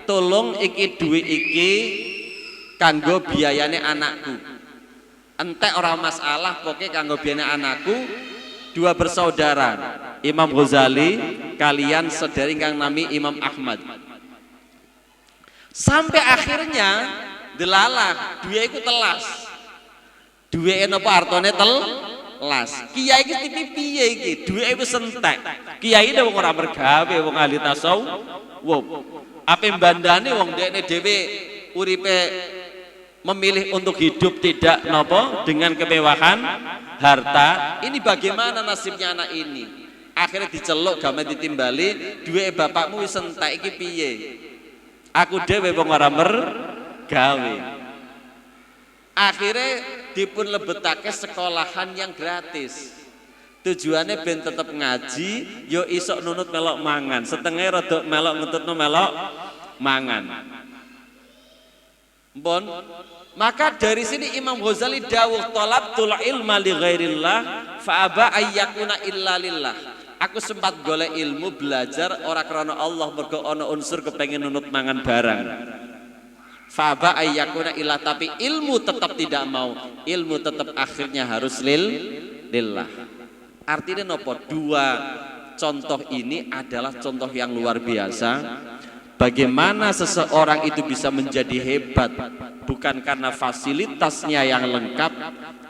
tolong iki duit iki kanggo biayane anakku. Entek ora masalah, pokoke kanggo biayane anakku. Dua bersaudara, Imam Ghazali kalian sedherek kang nami Imam Ahmad. Sampai akhirnya delalah duwe iku telas. Duwe napa artone telas. Kiai iki tipi piye iki? Duwe wis entek. Kiai wong ora mergawe, wong ahli tasawuf. Ape bandane wong dekne dhewe uripe memilih untuk hidup tidak napa dengan kemewahan harta. Ini bagaimana nasibnya anak ini? Akhirnya diceluk game ditimbali, duwe bapakmu wis entek iki piye? Aku dhewe wong ora mergawe. Akhirnya dipun lebetake sekolahan yang gratis. Tujuannya ben tetep ngaji, yo isok nunut melok mangan. Setengah rada melok ngentutno melok mangan. Bon, maka dari sini Imam Ghazali dawuh talabtul ilma li ghairillah fa aba ayyakuna illa lillah. Aku sempat golek ilmu belajar ora krana Allah, mergo ana unsur kepengin nunut mangan barang. Fa aba ayyakuna illa, tapi ilmu tetap tidak mau. Ilmu tetap akhirnya harus lillah. Artinya nopo? Dua contoh ini adalah contoh yang luar biasa. Bagaimana seseorang itu bisa menjadi hebat bukan karena fasilitasnya yang lengkap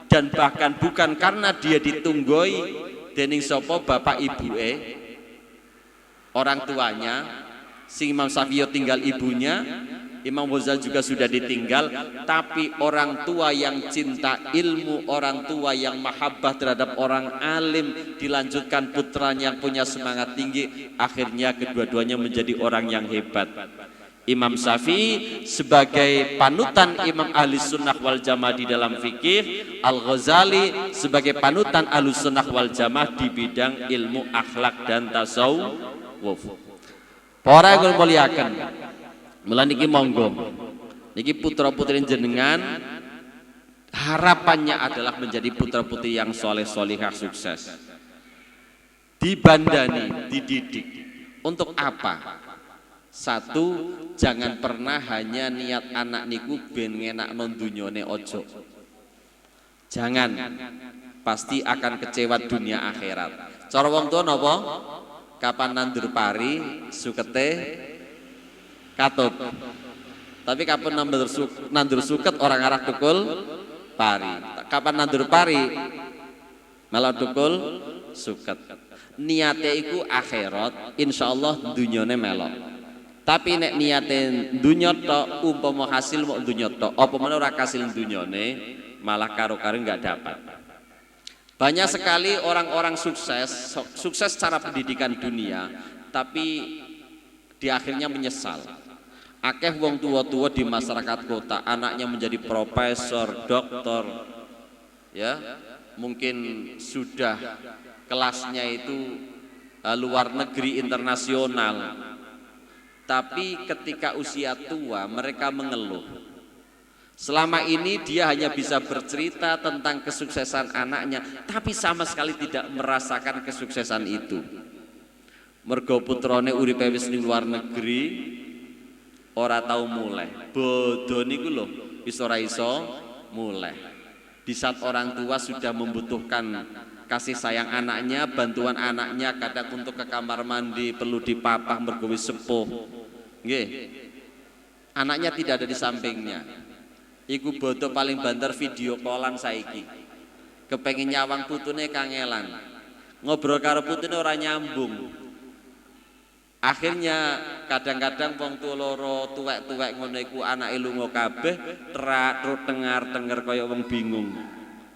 dan bahkan bukan karena dia ditunggoi dening sapa bapak ibuke, orang tuanya. Sing Imam Syafi'i tinggal ibunya, Imam Ghazali juga sudah ditinggal, tapi orang tua yang cinta ilmu, orang tua yang mahabbah terhadap orang alim, dilanjutkan putranya yang punya semangat tinggi, akhirnya kedua-duanya menjadi orang yang hebat. Imam Syafi'i sebagai panutan Imam Ahli Sunnah wal Jamaah di dalam fikih, Al-Ghazali sebagai panutan Ahli Sunnah wal Jamaah di bidang ilmu akhlak dan tasawuf. Para kula muliakan, mula niki monggo, niki putra putri jenengan harapannya adalah menjadi putra putri yang soleh solihah sukses. Dibandani, dididik. Untuk apa? Satu, jangan pernah hanya niat anak niku ben ngenakno dunyane ojo. Jangan, pasti akan kecewa dunia akhirat. Cara wong tuwa napa? Kapan nandur pari sukete katut. Tapi kapan nandur suket orang arah tukul pari. Kapan nandur pari malah tukul suket. Niate iku akhirat, insyaallah dunyane melok. Tapi nek niate dunya tok, umpama hasil mau dunya tok, apa meneh ora kasil dunyane, malah karo-karo enggak dapat. Banyak sekali orang-orang sukses secara pendidikan dunia, tapi di akhirnya menyesal. Akeh wong tua-tua di masyarakat kota, anaknya menjadi profesor, doktor, ya, mungkin sudah kelasnya itu luar negeri internasional. Tapi ketika usia tua mereka mengeluh. Selama ini dia hanya bisa bercerita tentang kesuksesan anaknya, tapi sama sekali tidak merasakan kesuksesan itu. Mergo putrane uripe wis ning luar negeri, ora tau mulai. Bodho niku lho, wis ora iso mulai. Di saat orang tua sudah membutuhkan kasih sayang anaknya, bantuan anaknya, kadang untuk ke kamar mandi perlu dipapah mergo wis sepuh. Nggih. Anaknya tidak ada di sampingnya. Iku bodoh paling banter video callan saiki. Kepengin nyawang putune kangelan. ngobrol karo putune ora nyambung. Akhirnya kadang-kadang wong tua loro tuwek-tuwek ngono iku anake lunga kabeh, terus dengar kaya wong bingung.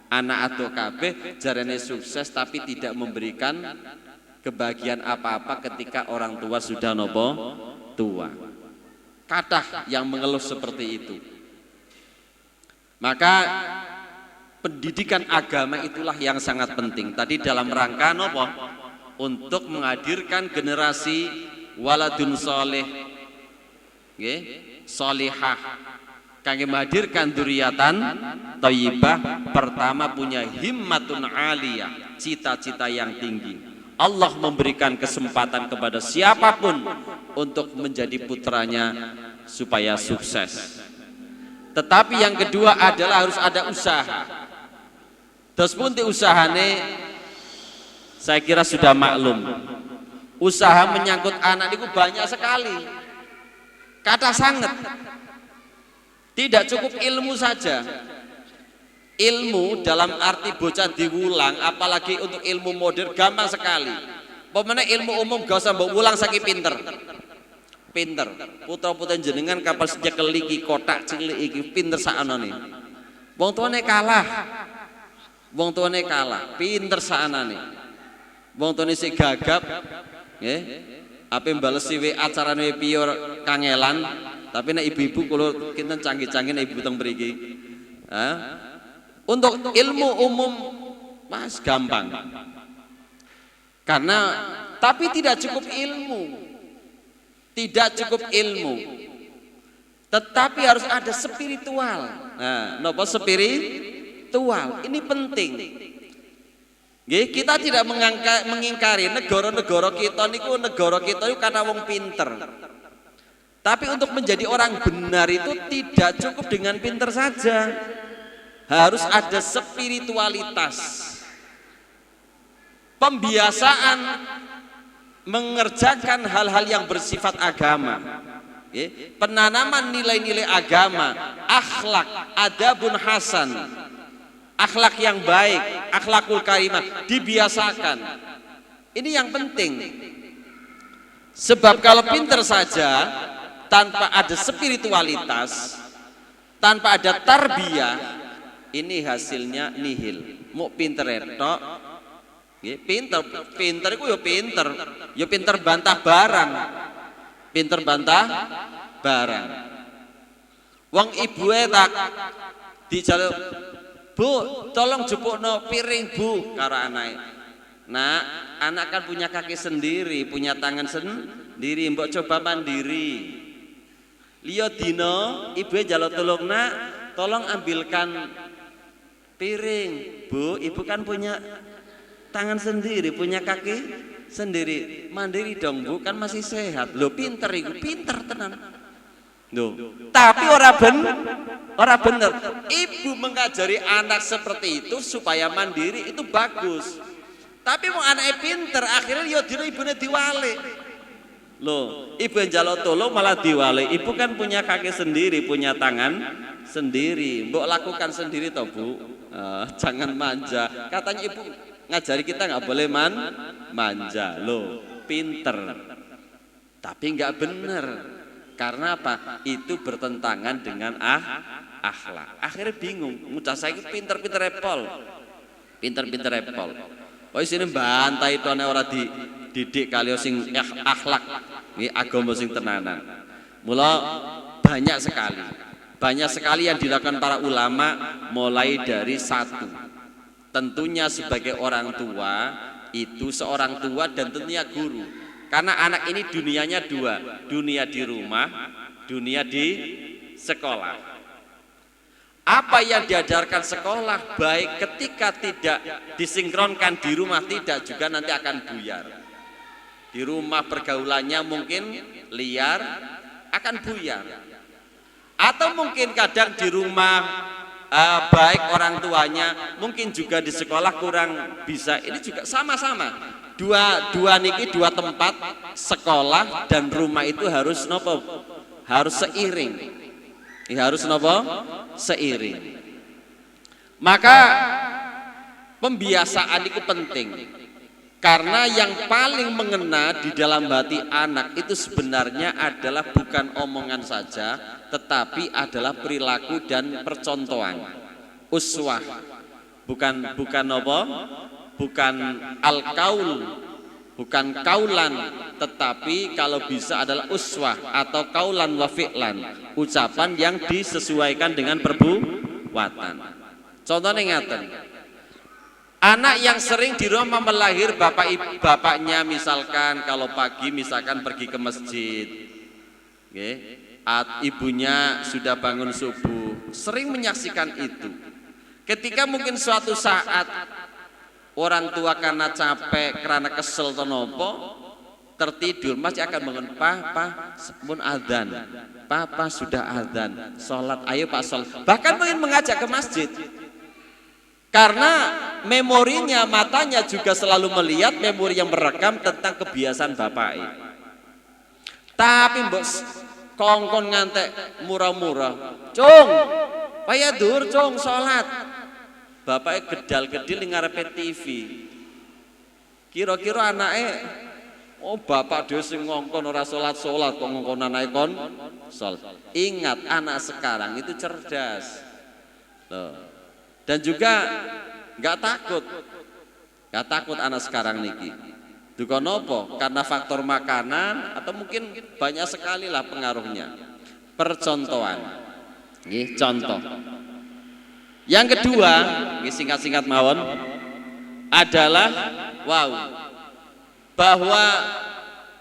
Anak adoh kabeh jarane sukses tapi tidak memberikan kebahagiaan apa-apa ketika orang tua sudah nopo tua. Kathah yang mengeluh seperti itu. Maka pendidikan agama itulah yang sangat penting. Tadi dalam rangka nopo untuk menghadirkan generasi waladun soleh, solihah, kangge menghadirkan dzurriatan thayyibah. Pertama punya himmatun aliyah, cita-cita yang tinggi. Allah memberikan kesempatan kepada siapapun untuk menjadi putranya supaya sukses. Tetapi yang kedua adalah harus ada usaha. Terus pun di usahane saya kira sudah maklum. Usaha menyangkut anak itu banyak sekali. Kata sangat. Tidak cukup ilmu saja. Ilmu dalam arti bocah diulang, apalagi untuk ilmu modern gampang sekali. Pemene ilmu umum gak usah mbok ulang saking pinter. Pinter. Putra-putra jenengan kapal nyekel iki kotak cilik iki pinter sakanane. Wong tuane kalah. Wong tuane kalah, pinter sakanane. Wong tuane sing gagap nggih. Ape mbalesi WA acarane piye kangelan, tapi nek ibu-ibu kula kinten canggih-canggih nek ibu teng mriki. Untuk ilmu umum mas gampang. Karena tapi tidak cukup ilmu. Tidak cukup ilmu. Tetapi harus ada spiritual. Nah, napa spiritual? Ini penting. Kita tidak mengingkari negara-negara kita niku kata wong pinter. Tapi untuk menjadi orang benar itu tidak cukup dengan pinter saja. Harus ada spiritualitas. Pembiasaan mengerjakan hal-hal yang bersifat agama. Penanaman nilai-nilai agama, akhlak, adabun hasan. Akhlak yang baik, akhlakul karimah dibiasakan. Ini yang penting. Sebab kalau pinter saja tanpa ada spiritualitas, tanpa ada tarbiyah, ini hasilnya nihil. Mau pinter etok, pinter itu ya pinter bantah barang, pinter bantah barang. Wong ibu tak dijaluk, Bu, tolong jupukno piring Bu karo anake. Nah, anak kan punya kaki sendiri, punya tangan sendiri, mbok coba mandiri. Liyo dino, ibu njaluk tolong nak, tolong ambilkan piring. Bu, ibu kan punya tangan sendiri, punya kaki sendiri. Mandiri dong Bu, kan masih sehat. Loh pinter iku, pinter tenan. Loh, tapi ora bener. Ibu mengajari anak seperti itu supaya mandiri itu bagus. Tapi mau anaknya pinter, akhirnya yo dino ibune diwale. Loh, ibu yang njaluk tolong malah diwale. Ibu kan punya kaki sendiri, punya tangan sendiri. Mbok lakukan sendiri toh Bu. Jangan manja. Katanya ibu ngajari kita nggak boleh manja. Loh, pinter. Tapi nggak bener. Karena apa? Itu bertentangan dengan akhlak. Akhirnya bingung. Mucah saya itu pinter-pinter repol. Pinter-pinter repol. Oh sini bantai itu ora dididik kali sing akhlak. Ini agama sing tenanan. Mula banyak sekali yang dilakukan para ulama mulai dari satu. Tentunya sebagai orang tua itu seorang tua dan tentunya guru. Karena anak ini dunianya dua, dunia di rumah, dunia di sekolah. Apa yang diajarkan sekolah baik ketika tidak disinkronkan di rumah tidak juga nanti akan buyar. Di rumah pergaulannya mungkin liar, akan buyar. Atau mungkin kadang di rumah baik orang tuanya, mungkin juga di sekolah kurang bisa. Ini juga sama-sama. Dua tempat sekolah dan rumah itu harus nopo? Harus seiring. Harus nopo? Seiring. Maka pembiasaan itu penting. Karena yang paling mengena di dalam hati anak itu sebenarnya adalah bukan omongan saja, tetapi adalah perilaku dan percontohan. Uswah, bukan apa? Bukan al-qaul, bukan kaulan, tetapi kalau bisa adalah uswah atau kaulan wa fi'lan, ucapan yang disesuaikan dengan perbuatan. Contohnya ngaten. Anak yang sering di rumah melahir bapaknya misalkan kalau pagi misalkan pergi ke masjid, ibunya sudah bangun subuh, sering menyaksikan itu. Ketika mungkin suatu saat orang tua karena capek, karena kesel atau nopo, tertidur, masih akan bangun, Papa pun adzan, Papa sudah adzan, sholat, ayo Pak sholat. Bahkan mungkin mengajak ke masjid. Karena memorinya, matanya juga selalu melihat memori yang merekam tentang kebiasaan bapak. Tapi mbok kongkon ngantek murah-murah, cung, paya dur cung sholat. Bapaknya gedal-gedil ngarepe TV. Kira-kira anaknya, oh bapak dia sing ngongkon ora sholat-sholat, kok ngongkon anaknya kon sholat. Ingat anak sekarang itu cerdas. Loh. Dan juga nggak takut anak sekarang niki. Duka nopo? Karena faktor makanan atau mungkin banyak sekali lah pengaruhnya. Percontohan, contoh. Yang kedua, singkat-singkat mawon, adalah bahwa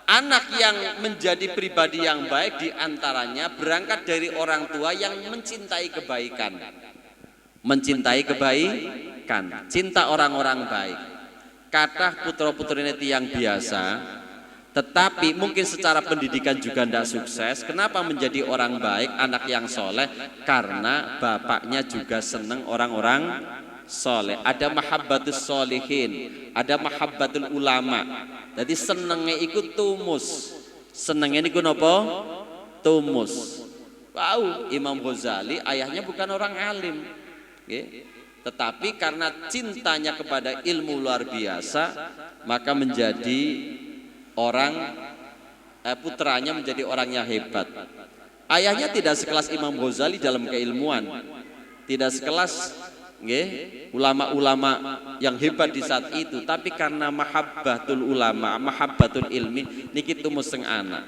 anak yang menjadi pribadi yang baik diantaranya berangkat dari orang tua yang mencintai kebaikan. Mencintai kebaikan, cinta orang-orang baik. Kathah putra-putri neti yang biasa, tetapi mungkin secara pendidikan juga tidak sukses. Kenapa menjadi orang baik, anak yang soleh? Karena bapaknya juga senang orang-orang soleh. Ada mahabbatus solihin, ada mahabbatul ulama. Jadi senengnya ikut tumus. Senengnya ikut apa? Tumus. Wow, Imam Ghazali ayahnya bukan orang alim. Tetapi karena cintanya kepada ilmu luar biasa, maka menjadi orang, putranya menjadi orang yang hebat. Ayahnya tidak sekelas Imam Ghazali dalam keilmuan, tidak sekelas ulama-ulama yang hebat di saat itu, tapi karena mahabbatul ulama, mahabbatul ilmi niki tumuseng anak.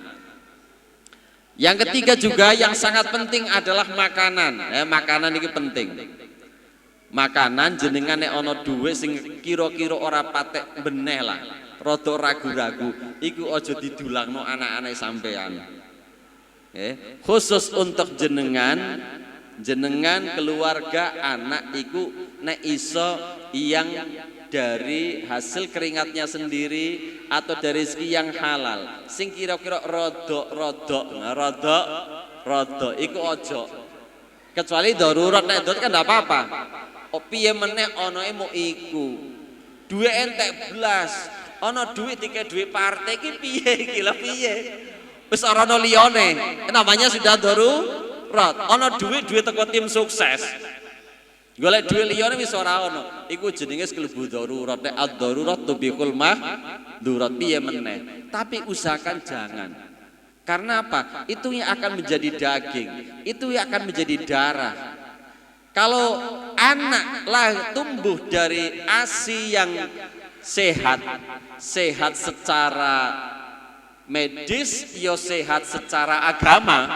Yang ketiga juga yang sangat penting adalah makanan. Makanan ini penting. Makanan jenengan nek ana dhuwit sing kira-kira ora patek beneh lah, rada ragu-ragu, iku aja didulangno anak-anak sampean. Khusus untuk jenengan keluarga anak iku nek iso yang dari hasil keringatnya sendiri atau dari rezeki yang halal, sing kira-kira rodok iku aja. Kecuali darurat, nek darurat kan ndak apa-apa. Piye meneh anae mau iku. Duwe entek blas. Ana duit dike duit partai iki piye iki lho piye? Wis ora ana liyane. Namanya sudah darurat. Ana duit teko tim sukses. Golek duit liyane wis ora ana. Iku jenenge kelebu darurat. Nek ad-darurat tubihul mahdurat piye meneh. Tapi usahakan jangan. Karena apa? Itu yang akan menjadi daging. Itu yang akan menjadi darah. Kalau anak lah tumbuh dari ASI yang sehat secara medis, yo sehat secara agama,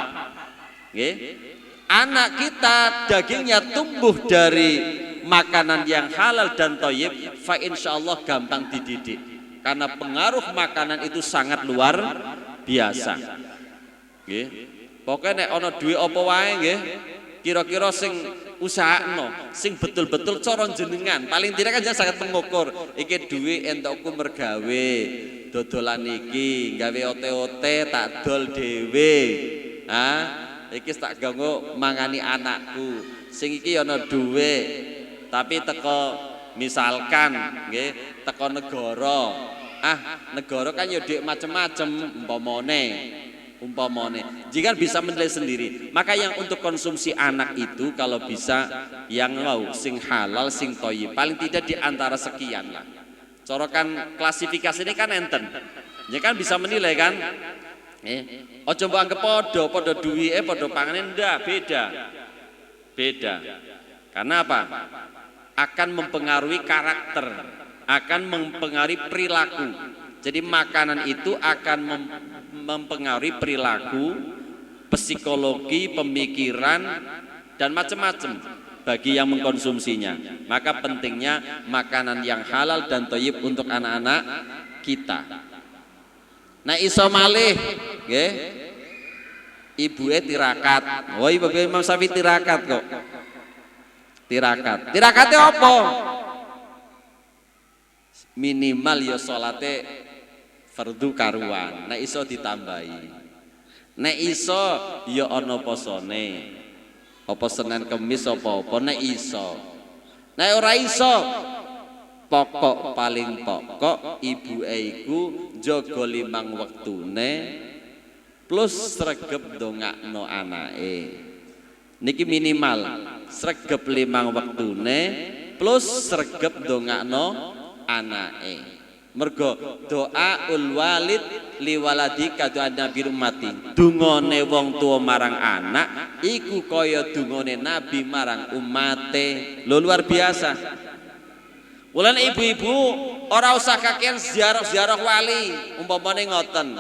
anak kita dagingnya tumbuh dari makanan yang halal dan thayyib, fa insyaallah gampang dididik. Karena pengaruh makanan itu sangat luar biasa. Pokoknya nek ana duwe apa wae nggih, kira-kira sing usahakno, sing betul-betul cara jenengan. Paling tidak kan sangat mengukur. Iki duwe entokku mergawe, dodolan iki, gawe ote-ote tak dol dhewe. Iki tak ganggu mangani anakku. Sing iki ana duwe, tapi teko misalkan nggih, teko negara. Negara kan ya dhuwit macem-macem umpamane. Jika bisa menilai sendiri, maka yang untuk konsumsi anak itu kalau bisa yang mau sing halal, sing thayyib, paling tidak di antara sekian lah. Corokan klasifikasi ini kan enten. Ya kan bisa menilai kan? Ojo mbok anggap podo duwike, podo pangane ndak, beda. Karena apa? Akan mempengaruhi karakter, akan mempengaruhi perilaku. Jadi makanan itu akan mempengaruhi perilaku, psikologi, pemikiran, dan macam-macam bagi yang mengkonsumsinya. Maka pentingnya makanan yang halal dan thayyib untuk anak-anak kita. Nah iso malih nggih. Ibuke tirakat. Oh ibu Imam Syafi'i tirakat kok. Tirakate apa? Minimal ya salate fardu karuan. Nek iso ditambahi. Nek iso ya ana posone. Apa Senin Kemis apa-apa nek iso. Nek ora iso pokok paling pokok ibuke iku jaga 5 wektune plus sregep ndongakno anake. Niki minimal sregep 5 wektune plus sregep ndongakno anake. Mergo doaul walid liwaladi doa Nabi ummati. Dungane wong tuwa marang anak iku kaya dungane Nabi marang umate. Lho luar biasa. Mulane ibu-ibu ora usah kakean ziarah wali, umpamane ngoten.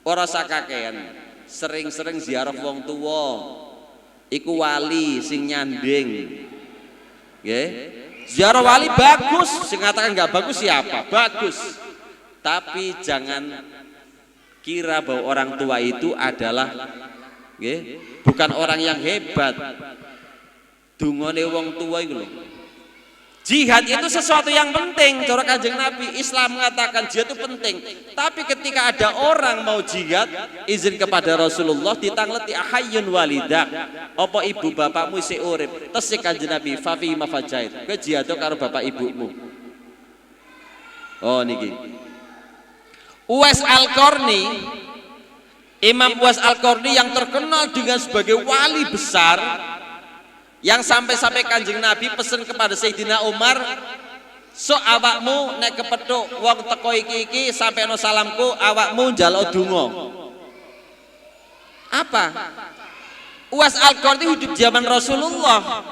Ora usah kakean. Sering-sering ziarah wong tuwa. Iku wali sing nyanding. Nggih. Ziarah wali bagus, sing ngatakan enggak bagus siapa? Bagus. Tapi jangan kira bahwa orang tua itu adalah bukan orang yang hebat. Dungane wong tua itu loh. Jihad itu sesuatu yang penting. Cara Kanjeng Nabi, Islam mengatakan jihad itu penting. Tapi ketika ada orang mau jihad, izin kepada Rasulullah ditangleti ahayyun walidak. Apa ibu bapakmu isih urip? Terus Kanjeng Nabi, fa fi mafajait. Kowe jihad karo bapak ibumu. Oh niki. Uwais Al-Qarni, Imam Uwais Al-Qarni yang terkenal dengan sebagai wali besar, yang sampai-sampai Kanjeng Nabi pesen kepada Sayyidina Umar, so awakmu nek kepethuk wong teko iki sampai no salamku, awakmu njaluk donga. Apa? Uwais Al-Qarni hidup zaman Rasulullah,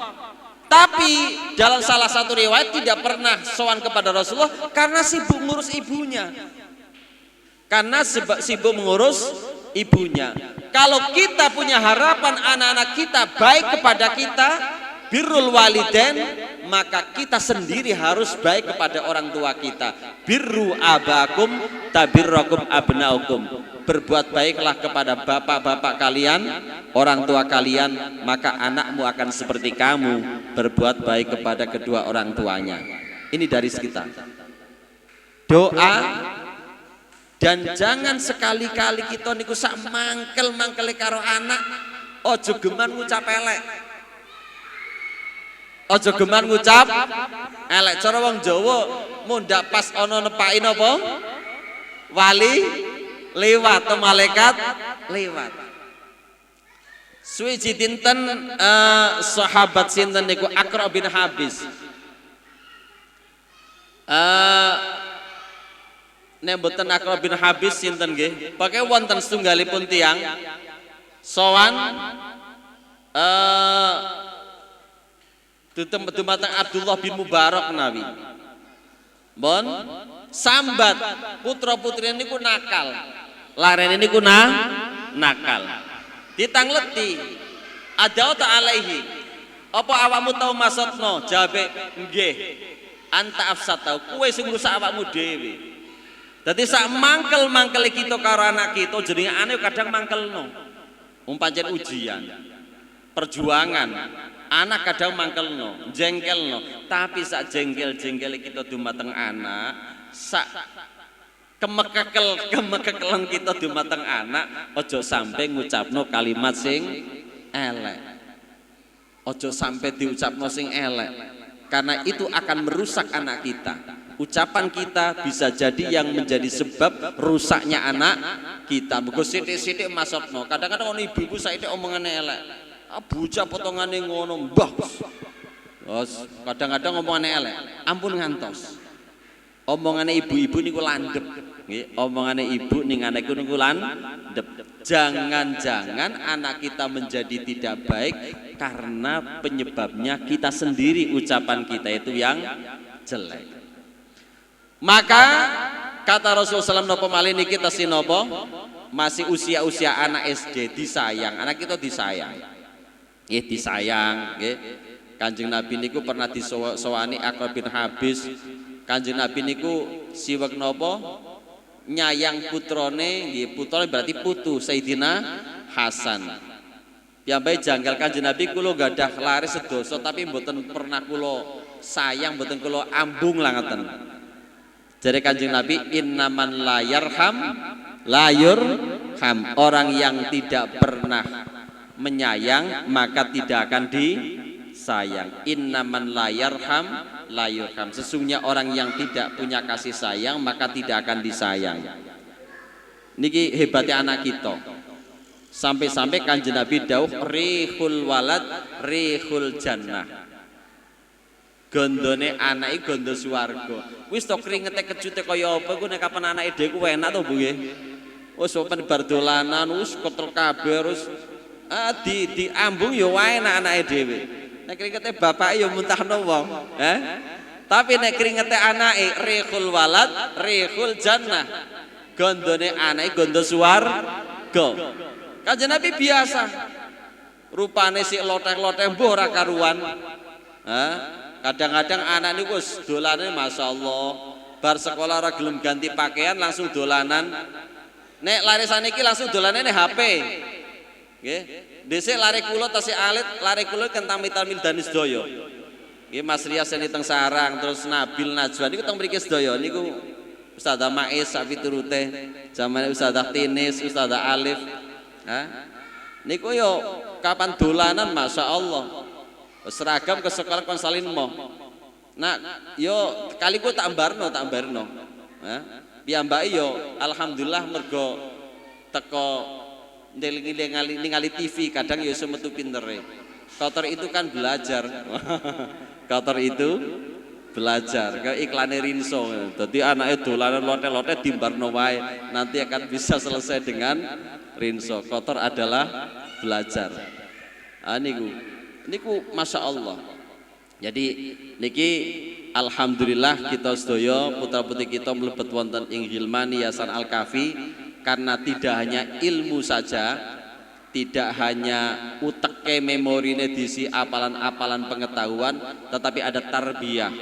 tapi dalam salah satu riwayat tidak pernah sowan kepada Rasulullah karena sibuk ngurus ibunya. Kalau kita punya harapan anak-anak kita baik kepada kita, birrul walidain, maka kita sendiri harus baik kepada orang tua kita. Birru abakum tabirrakum abnaukum. Berbuat baiklah kepada bapak-bapak kalian, orang tua kalian, maka anakmu akan seperti kamu berbuat baik kepada kedua orang tuanya. Ini dari kita. Doa. Dan jangan sekali-kali kita niku sak mangkel-mangkele karo anak, ojo geman ngucap elek. Ojo geman ngucap elek. Cara wong Jawa mundak pas ana nepaki napa? Wali lewat atau malaikat lewat. Suwiji dinten sahabat sinten niku Aqra bin Habis. Nek mboten Aqra bin Habis sinten nggih? Pokoke wonten setunggalipun tiyang sowan dumateng Abdullah bin Mubarak menawi. Bon sambat putra-putrine niku nakal. Larene niku nakal. Ditangleti ada ta alaihi. Apa awakmu tau maksudno? Jawabe nggih. Anta afsatau, kowe sing ngrusak awakmu dhewe. Dadi sak mangkel-mangkele kita karo anak kita jenenge ane kadang mangkelno. Pancen ujian. Perjuangan. Anak kadang mangkelno, jengkelno, tapi sak jengkel-jengkele kita dumateng anak, sak kemekekelan kita dumateng anak, ojo sampai ngucapno kalimat sing elek. Ojo sampai diucapno sing elek. Karena itu akan merusak anak kita. Ucapan kita bisa jadi yang menjadi sebab rusaknya anak kita. Mergo sithik-sithik masukno. Kadang-kadang ono ibu-ibu saiki omongane elek. Bocah potongane ngono, mbah. Kadang-kadang omongane elek. Ampun ngantos. Omongane ibu-ibu niku landep. Nggih, omongane ibu ning anakku niku landep. Jangan-jangan anak kita menjadi tidak baik karena penyebabnya kita sendiri, ucapan kita itu yang jelek. Maka kata Rasulullah SAW, nopo malih niki tesih nopo? Masih usia-usia anak SD disayang, anak kita disayang. Nggih, disayang, nggih. Kanjeng Nabi niku pernah disowani Aqra bin Habis. Kanjeng Nabi niku siwek nopo? Nyayang putrone, nggih, putrane berarti putu Sayyidina Hasan. Piyambai janggal Kanjeng Nabi kula gadah laris sedoso tapi mboten pernah kula sayang, mboten kula ambung lah ngoten. Jare Kanjeng Nabi, innaman la yarham la yurham. Orang yang tidak pernah menyayang maka tidak akan disayang. Innaman la yarham la yurham. Sesungguhnya orang yang tidak punya kasih sayang maka tidak akan disayang. Niki hebatnya anak kita. Sampai-sampai Kanjeng Nabi dawuh rihul walad rihul jannah. Gondone anake gondo swarga. Wis to kringete kecute kaya apa ku nek kapan anake dhewe ku enak to Bu nggih. Wis open bar dolanan wis ketel kabeh terus diambung ya wae anake dhewe. Nek kringete bapake ya muntahno wong, Tapi nek kringete anake rihul walad rihul jannah. Gondone anake gondo swarga. Kanjeng Nabi biasa. Rupane sik loteh-loteh mbuh ora karuan. Kadang-kadang anak niku wis dolane masyaallah. Bar sekolah ora gelem ganti pakaian langsung dolanan. Nek larisan iki langsung dolane ning HP. Nggih. Dhisik lari kula tasih alit, lari kula kentamit-tamil dan sedaya. Nggih Mas Rias sing teng Sarang, terus Nabil Najwa niku teng mriki sedaya niku Ustazah Maiz sak piturute, zamane Ustazah Tinis, Ustazah Alif. Niku yo kapan dolanan masyaallah. Seragam ke sekolah konsalin mo. Nah, yo kaliku tak ambarno. Piyambake yo alhamdulillah mergo teko ningali TV kadang yo iso metu pintere. Kotor itu kan belajar. Kotor itu belajar. Kayak iklane Rinso. Dadi anake dolanan lote-lote dimbarno wae. Nanti akan bisa selesai dengan Rinso. Kotor adalah belajar. Niku masya Allah. Jadi niki alhamdulillah kita sedaya putra putri kita mlebet wonten ing Hilmani Yayasan Al Kafi karena tidak hanya ilmu saja, tidak hanya uteke memorine diisi apalan-apalan pengetahuan, tetapi ada tarbiyah.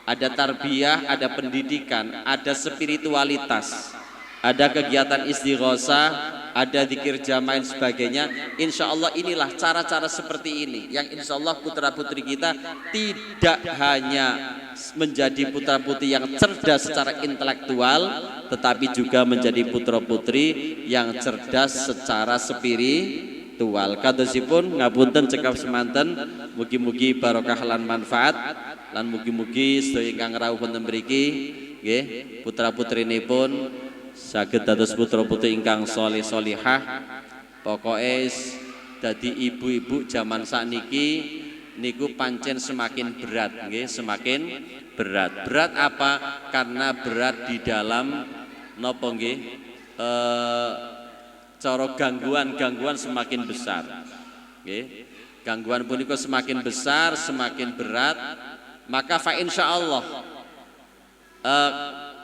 Ada tarbiyah, ada pendidikan, ada spiritualitas, ada kegiatan istighosah, ada zikir jamaah dan sebagainya. Insya Allah inilah cara-cara seperti ini yang insya Allah putra putri kita tidak hanya menjadi putra putri yang cerdas secara intelektual, tetapi juga menjadi putra putri yang cerdas secara spiritual. Kadosipun ngapunten cekap semanten, mugi-mugi barokah lan manfaat lan mugi-mugi sedaya ingkang rawuh wonten mriki nggih putra putrinipun saged dados putra putri ingkang sholih sholihah. Pokoke dadi ibu-ibu zaman sakniki niku pancen semakin berat nggih, semakin berat. Berat apa? Karena berat di dalam napa nggih? Cara gangguan semakin besar. Nggih. Gangguan punika semakin besar, semakin berat, maka fa insyaallah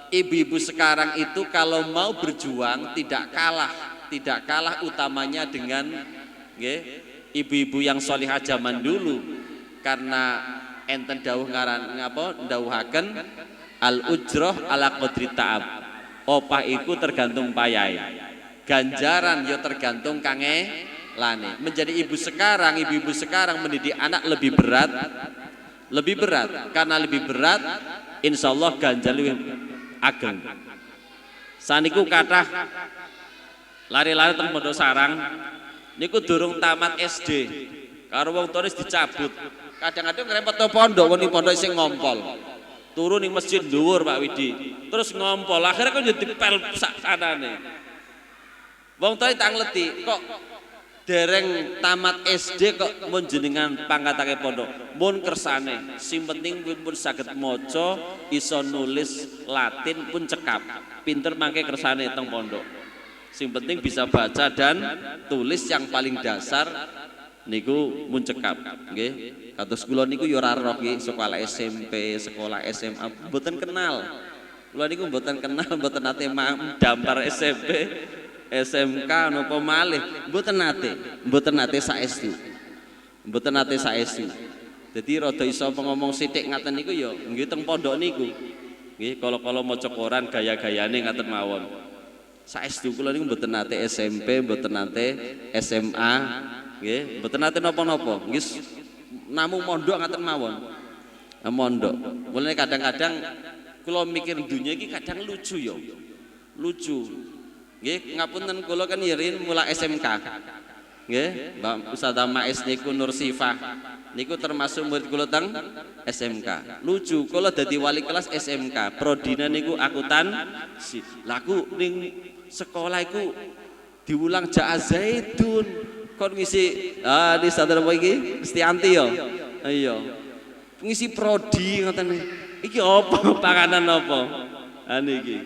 ibu-ibu sekarang itu kalau mau berjuang tidak kalah utamanya dengan ibu-ibu yang sholihah zaman dulu, karena enten dawuh ngaran ngapa dawuhaken al ujroh ala qadri ta'ab. Opah iku tergantung payai, ganjaran yo tergantung kange lane. Menjadi ibu-ibu sekarang mendidik anak lebih berat karena lebih berat insyaallah ganjar lebih ageng. Saniku kathah lari-lari teng Pondok Sarang niku durung tamat SD karo wong turis dicabut. Kadang-kadang ngrempet to pondok, wong pondok sing ngompol. Turu ning masjid dhuwur Pak Widi. Terus ngompol, akhirnya kok jadi pel sak sanane. Wong turis tak ngleti, kok dereng tamat SD kok mun jenengan pangkatake pondok. Mun kersane, sing penting pun saged maca, iso nulis Latin pun cekap. Pinter mangke kersane teng pondok. Sing penting bisa baca dan tulis yang paling dasar niku mun cekap, nggih. Kados kula niku ya ora roh nggih, sekolah SMP, sekolah SMA mboten kenal. Kula niku mboten kenal, mboten nate dampar SMP, SMK napa malih, mboten nate saestu. Mboten nate saestu. Dadi rada iso ngomong sithik ngaten niku ya nggih teng pondok niku. Nggih, kala-kala maca koran gaya-gayane ngaten mawon. Saestu kula niku mboten nate SMP, mboten nate SMA, nggih, mboten nate napa-napa. Nggih namung mondok ngaten mawon. Mondok. Mulane kadang-kadang kula mikir dunia iki kadang lucu ya. Lucu. Nggih, ngapunten kula kan yen mulai SMK. Nggih, Mbak Ustazah Mais niku Nur Sifah. Niku termasuk murid kula teng SMK. Lucu, kula dadi wali kelas SMK. Prodina niku akuntansi. Lah aku ning sekolah iku diulang Ja Zaidun. Kon ngisi di sadar apa iki? Stianti ya. Iya. Ngisi prodi ngoten. Iki apa panganan apa? Niki.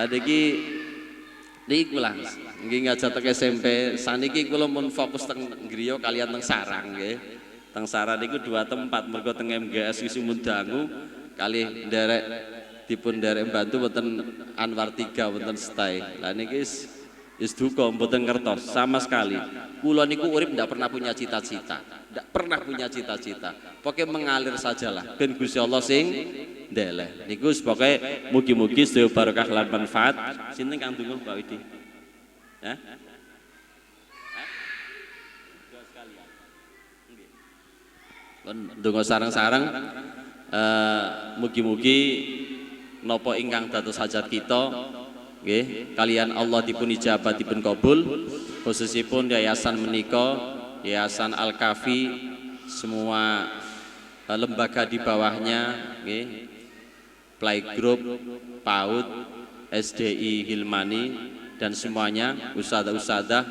Niki niku lah. Nggih ngajak teng SMP. Saniki kula mun fokus teng griya kalian teng sarang nggih. Teng sarang niku 2 tempat mergo teng MGS wis mundangu kalih nderek dipun nderek bantu wonten Anwar 3 wonten stay. Lah niki wis duka mboten ngertos sama sekali. Kula niku urip ndak pernah punya cita-cita. Ndak pernah punya cita-cita. Pokoke mengalir sajalah ben Gusti Allah sing ndeleh. Niku pokoke mugi-mugi sedaya barokah lan manfaat. Sinten kang donga Pak Widi? Hah? Donga sareng-sareng mugi-mugi napa ingkang dados hajat kita nggih kalian Allah dipun ijabah dipun kabul khususipun yayasan menika Yayasan Al-Kafi semua lembaga di bawahnya nggih Playgroup PAUD SDI Hilmani dan semuanya ustadzah-ustadzah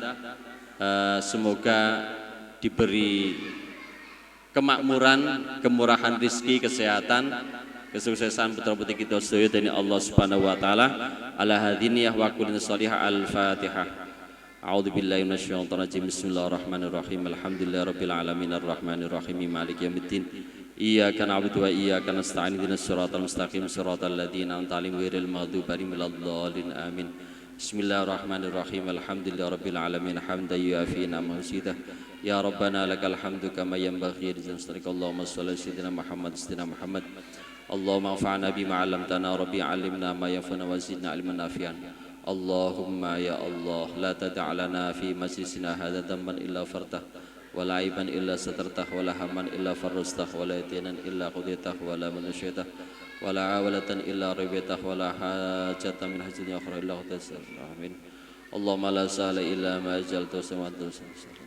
semoga diberi kemakmuran, kemurahan rizki, kesehatan, kesuksesan putra putri kita sedaya dari Allah Subhanahu wa taala. Ala hadiniyah wa kullin salihah al-Fatihah. A'udzu billahi minasyaitonir rajim. Bismillahirrahmanirrahim. Alhamdulillahirabbil alamin arrahmanir rahim maliki yaumiddin. Iyyaka na'budu wa iyyaka nasta'in ihdinas siratal mustaqim siratal ladzina an'amta 'alaihim ghairil maghdubi 'alaihim waladdallin. Amin. Bismillahirrahmanirrahim. Alhamdulillahirabbil alamin hamdan yuafi ni'amahu Ya Rabbana lakal hamdu kama yanbaghi li jalalihi. Allahumma shalli ala sayyidina Muhammad. Allahumma anfa'na bima 'allamtana rabbi 'allimna ma yanfa'una wa zidna 'ilman nafi'an. Allahumma ya Allah la tada' lana fi majlisina hadza dhanban illa fartah wa la 'aiban illa satartah wa la hamman illa farrastah wa la yatinan illa qadaytah wa la manasyaitah wa la 'awlatan illa rabiatah wa la hajatan min hajatin akhra illa qadaytah. Amin. Allahumma la sahla illa ma jaltu samadu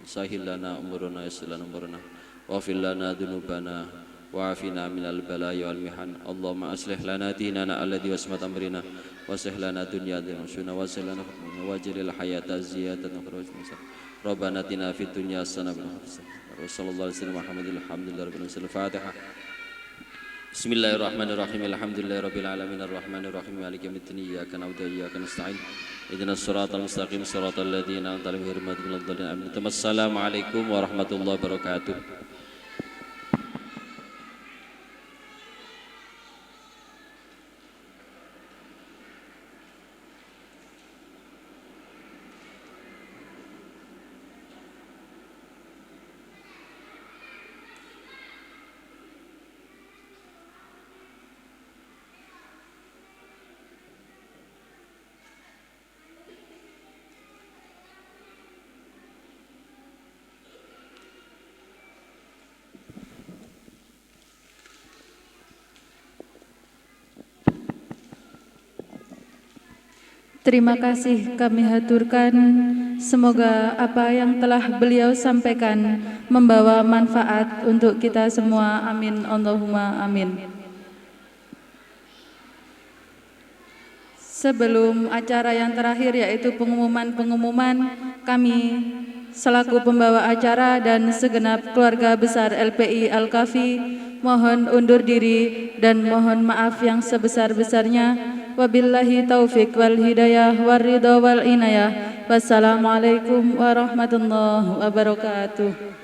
sahil lana umuruna yassir lana umuruna wa fil lana dhunubana wa afina minal balaya wal mihan. Allahumma aslih lana dinana alladhi wasmat amrina wa aslih lana dunyana wa aslih lana wajilil hayata ziyadatan wa khurujna. Rabbana atina fid dunya hasanah wa sallallahu alaihi wasallam Muhammadil hamdulillahi rabbil alamin. Al-Fatihah. Bismillahirrahmanirrahim. Alhamdulillahirabbil alamin arrahmanir rahim maliki yaumiddin. Iyyaka na'budu wa iyyaka nasta'in. Ihdinas siratal mustaqim siratal ladzina an'amta 'alaihim ghairil maghdubi 'alaihim waladdallin. Assalamualaikum warahmatullahi wabarakatuh. Terima kasih kami haturkan. Semoga apa yang telah beliau sampaikan membawa manfaat untuk kita semua. Amin. Allahumma amin. Sebelum acara yang terakhir yaitu pengumuman-pengumuman, kami selaku pembawa acara dan segenap keluarga besar LPI Al-Kafi mohon undur diri dan mohon maaf yang sebesar-besarnya. Wabillahi taufik wal hidayah wal ridha wal inayah. Wassalamualaikum warahmatullahi wabarakatuh.